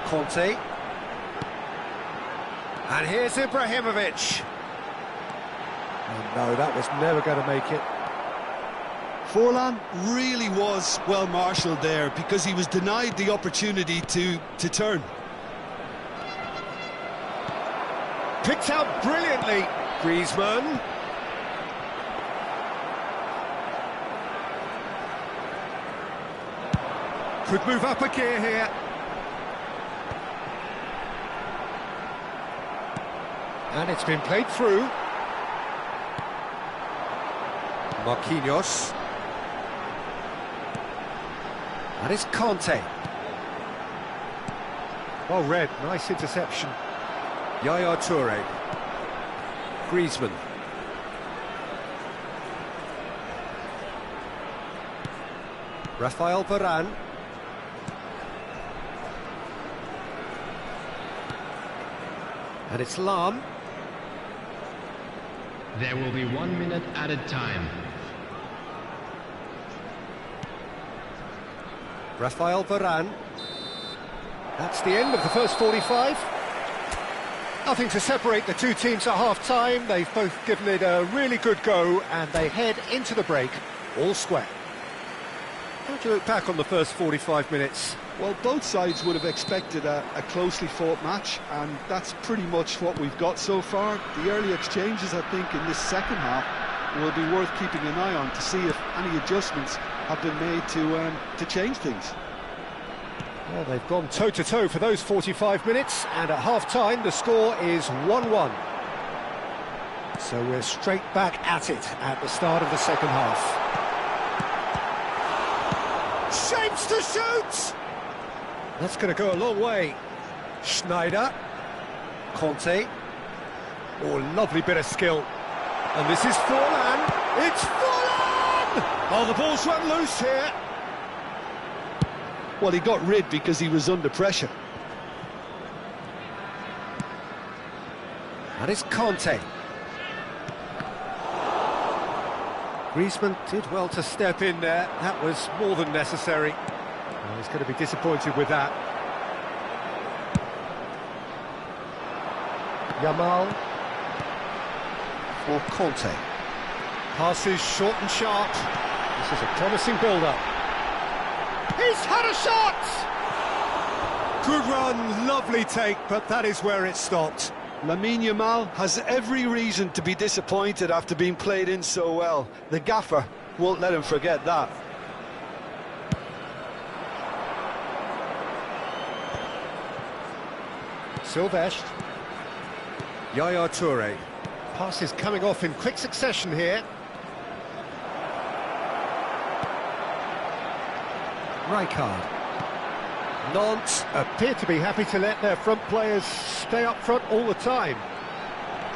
Conte. And here's Ibrahimovic. Oh no, that was never going to make it. Forlan really was well marshalled there because he was denied the opportunity to turn. Picked out brilliantly, Griezmann. Could move up a gear here. And it's been played through. Marquinhos. And it's Conte. Well read, nice interception. Yaya Toure. Griezmann. Rafael Varane. And it's Lam. There will be 1 minute added time. Rafael Varane. That's the end of the first 45. Nothing to separate the two teams at half-time. They've both given it a really good go, and they head into the break all square. How do you look back on the first 45 minutes? Well, both sides would have expected a closely fought match, and that's pretty much what we've got so far. The early exchanges, I think, in this second half will be worth keeping an eye on to see if any adjustments have been made to change things. Well, they've gone toe-to-toe for those 45 minutes, and at half-time the score is 1-1. So we're straight back at it at the start of the second half. Shapes to shoot! That's going to go a long way. Schneider. Conte. Oh, lovely bit of skill. And this is Forlan. It's Forlan! Oh, the ball's run loose here. Well, he got rid because he was under pressure. And it's Conte. Griezmann did well to step in there. That was more than necessary. Well, he's going to be disappointed with that. Yamal for Conte. Passes short and sharp. This is a promising build-up. He's had a shot! Good run, lovely take, but that is where it stopped. Lamine Yamal has every reason to be disappointed after being played in so well. The gaffer won't let him forget that. Silvestre. Yaya Toure. Passes coming off in quick succession here. Rijkaard. Nantes appear to be happy to let their front players stay up front all the time.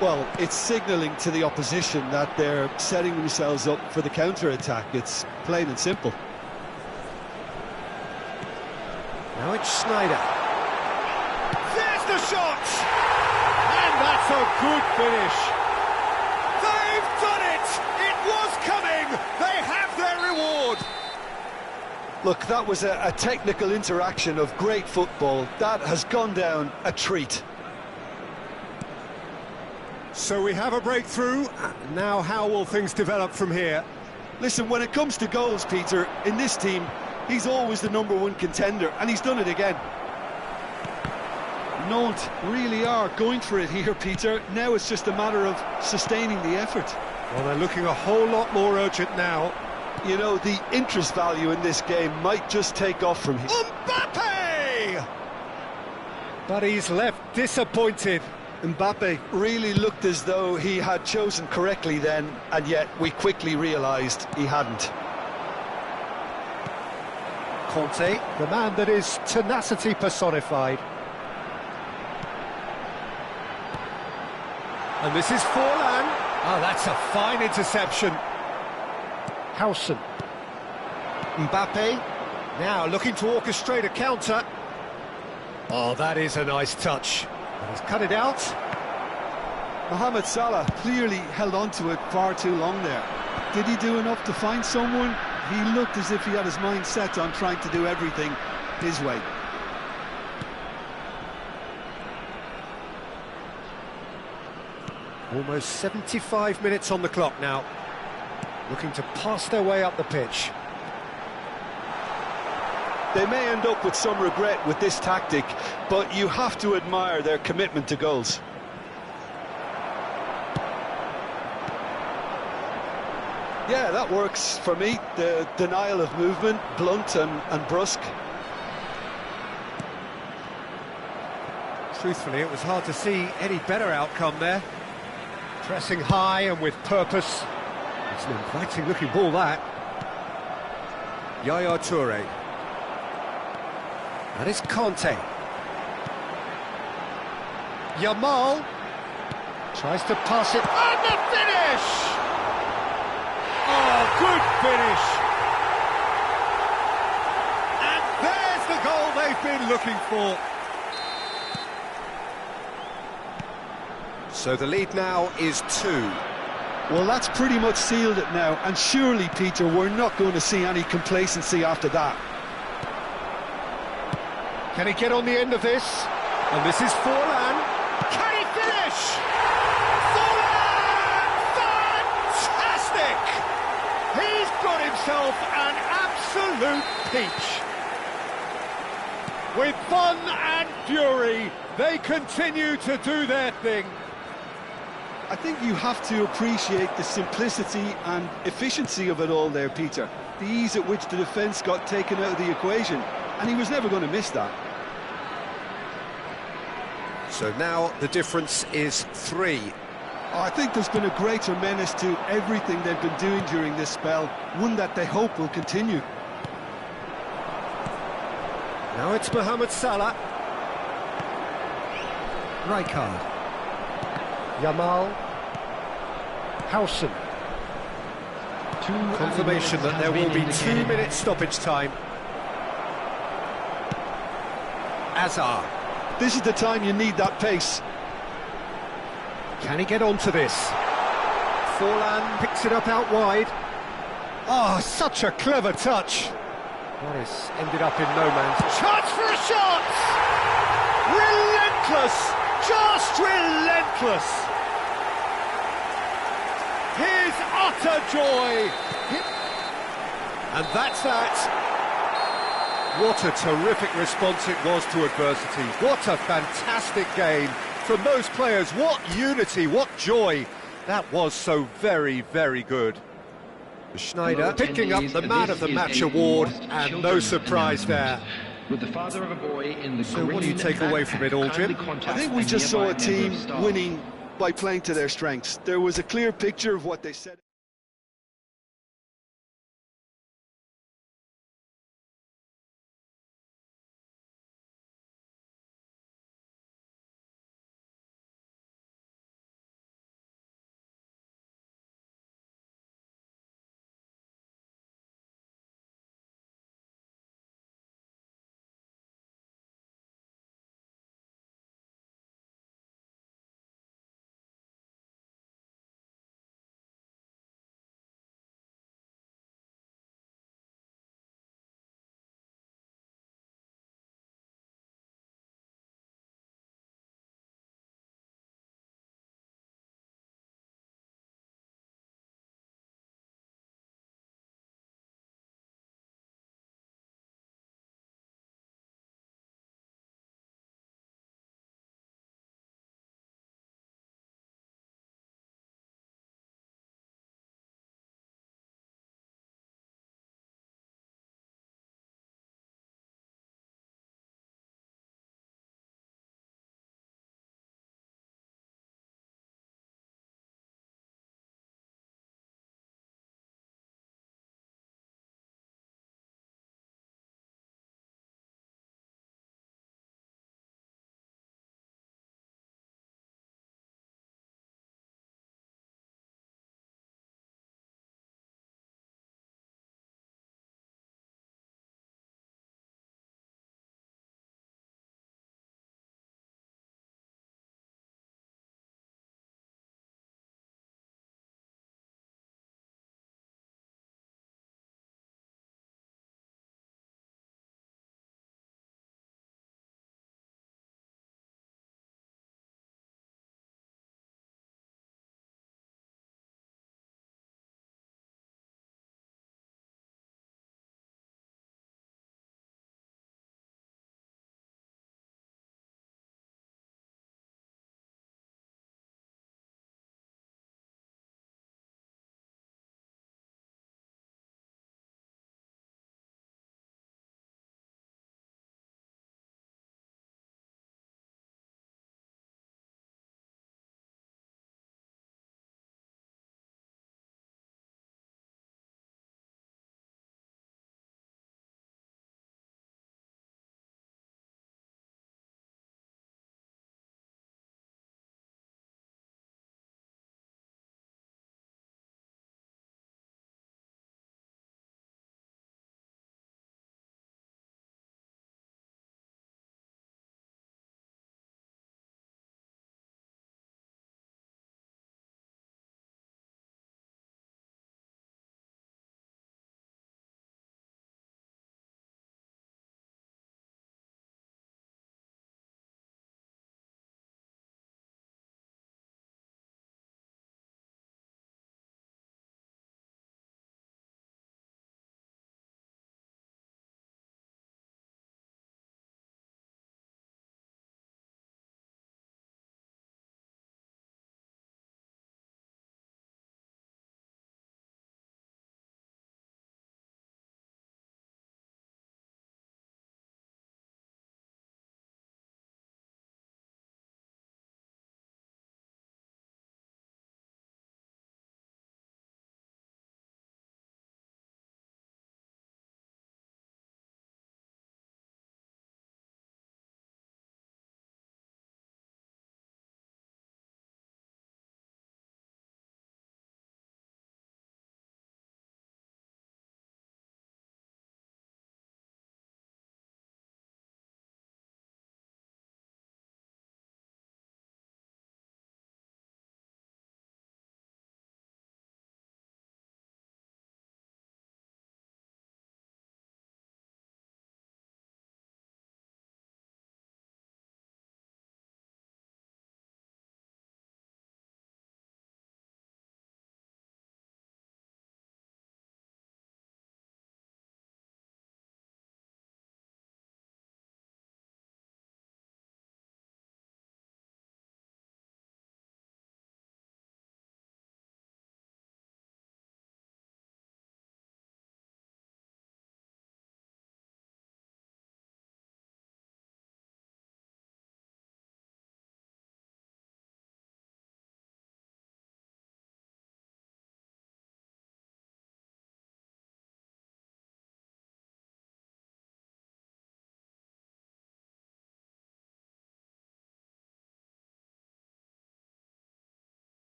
Well, it's signalling to the opposition that they're setting themselves up for the counter-attack. It's plain and simple. Now it's Schneider. There's the shot! And that's a good finish. They've done it! It was coming! They have their reward! Look, that was a technical interaction of great football. That has gone down a treat. So we have a breakthrough. Now how will things develop from here? Listen, when it comes to goals, Peter, in this team, he's always the #1 contender, and he's done it again. Nantes really are going for it here, Peter. Now it's just a matter of sustaining the effort. Well, they're looking a whole lot more urgent now. You know, the interest value in this game might just take off from here. Mbappe! But he's left disappointed. Mbappe really looked as though he had chosen correctly then, and yet we quickly realised he hadn't. Conte, the man that is tenacity personified. And this is Forlan. Oh, that's a fine interception. Howson. Mbappe. Now looking to orchestrate a counter. Oh, that is a nice touch. And he's cut it out. Mohamed Salah clearly held on to it far too long there. Did he do enough to find someone? He looked as if he had his mind set on trying to do everything his way. Almost 75 minutes on the clock now. Looking to pass their way up the pitch. They may end up with some regret with this tactic, but you have to admire their commitment to goals. Yeah, that works for me. The denial of movement, blunt and brusque. Truthfully, it was hard to see any better outcome there. Pressing high and with purpose. It's an inviting looking ball, that. Yaya Toure. And it's Conte. Yamal tries to pass it. And the finish! Oh, good finish! And there's the goal they've been looking for. So the lead now is 2. Well, that's pretty much sealed it now, and surely, Peter, we're not going to see any complacency after that. Can he get on the end of this? And this is Forlan. Can he finish? Forlan! Fantastic! He's got himself an absolute peach. With fun and fury, they continue to do their thing. I think you have to appreciate the simplicity and efficiency of it all there, Peter. The ease at which the defence got taken out of the equation, and he was never going to miss that. So now the difference is 3. Oh, I think there's been a greater menace to everything they've been doing during this spell, one that they hope will continue. Now it's Mohamed Salah. Rijkaard. Yamal. Howson. Confirmation that there will be 2 minutes stoppage time. Azar. This is the time you need that pace. Can he get onto this? Forlan picks it up out wide. Oh, such a clever touch. That has ended up in no man's... Chance for a shot! Relentless! Just relentless! His utter joy! And that's that. What a terrific response it was to adversity. What a fantastic game from those players. What unity, what joy. That was so very, very good. Schneider picking up the Man of the Match award, and no surprise there. With the father of a boy in the so what do you take away from it all, Jim? I think we just saw a team winning by playing to their strengths. There was a clear picture of what they said.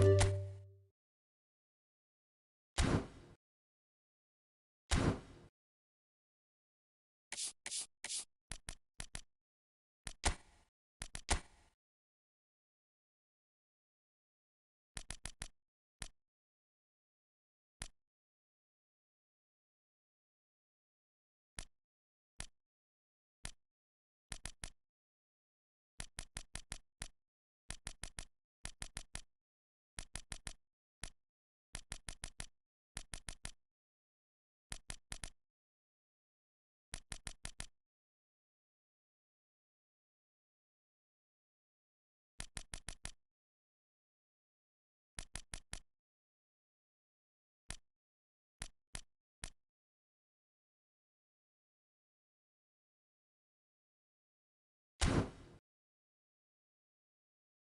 it.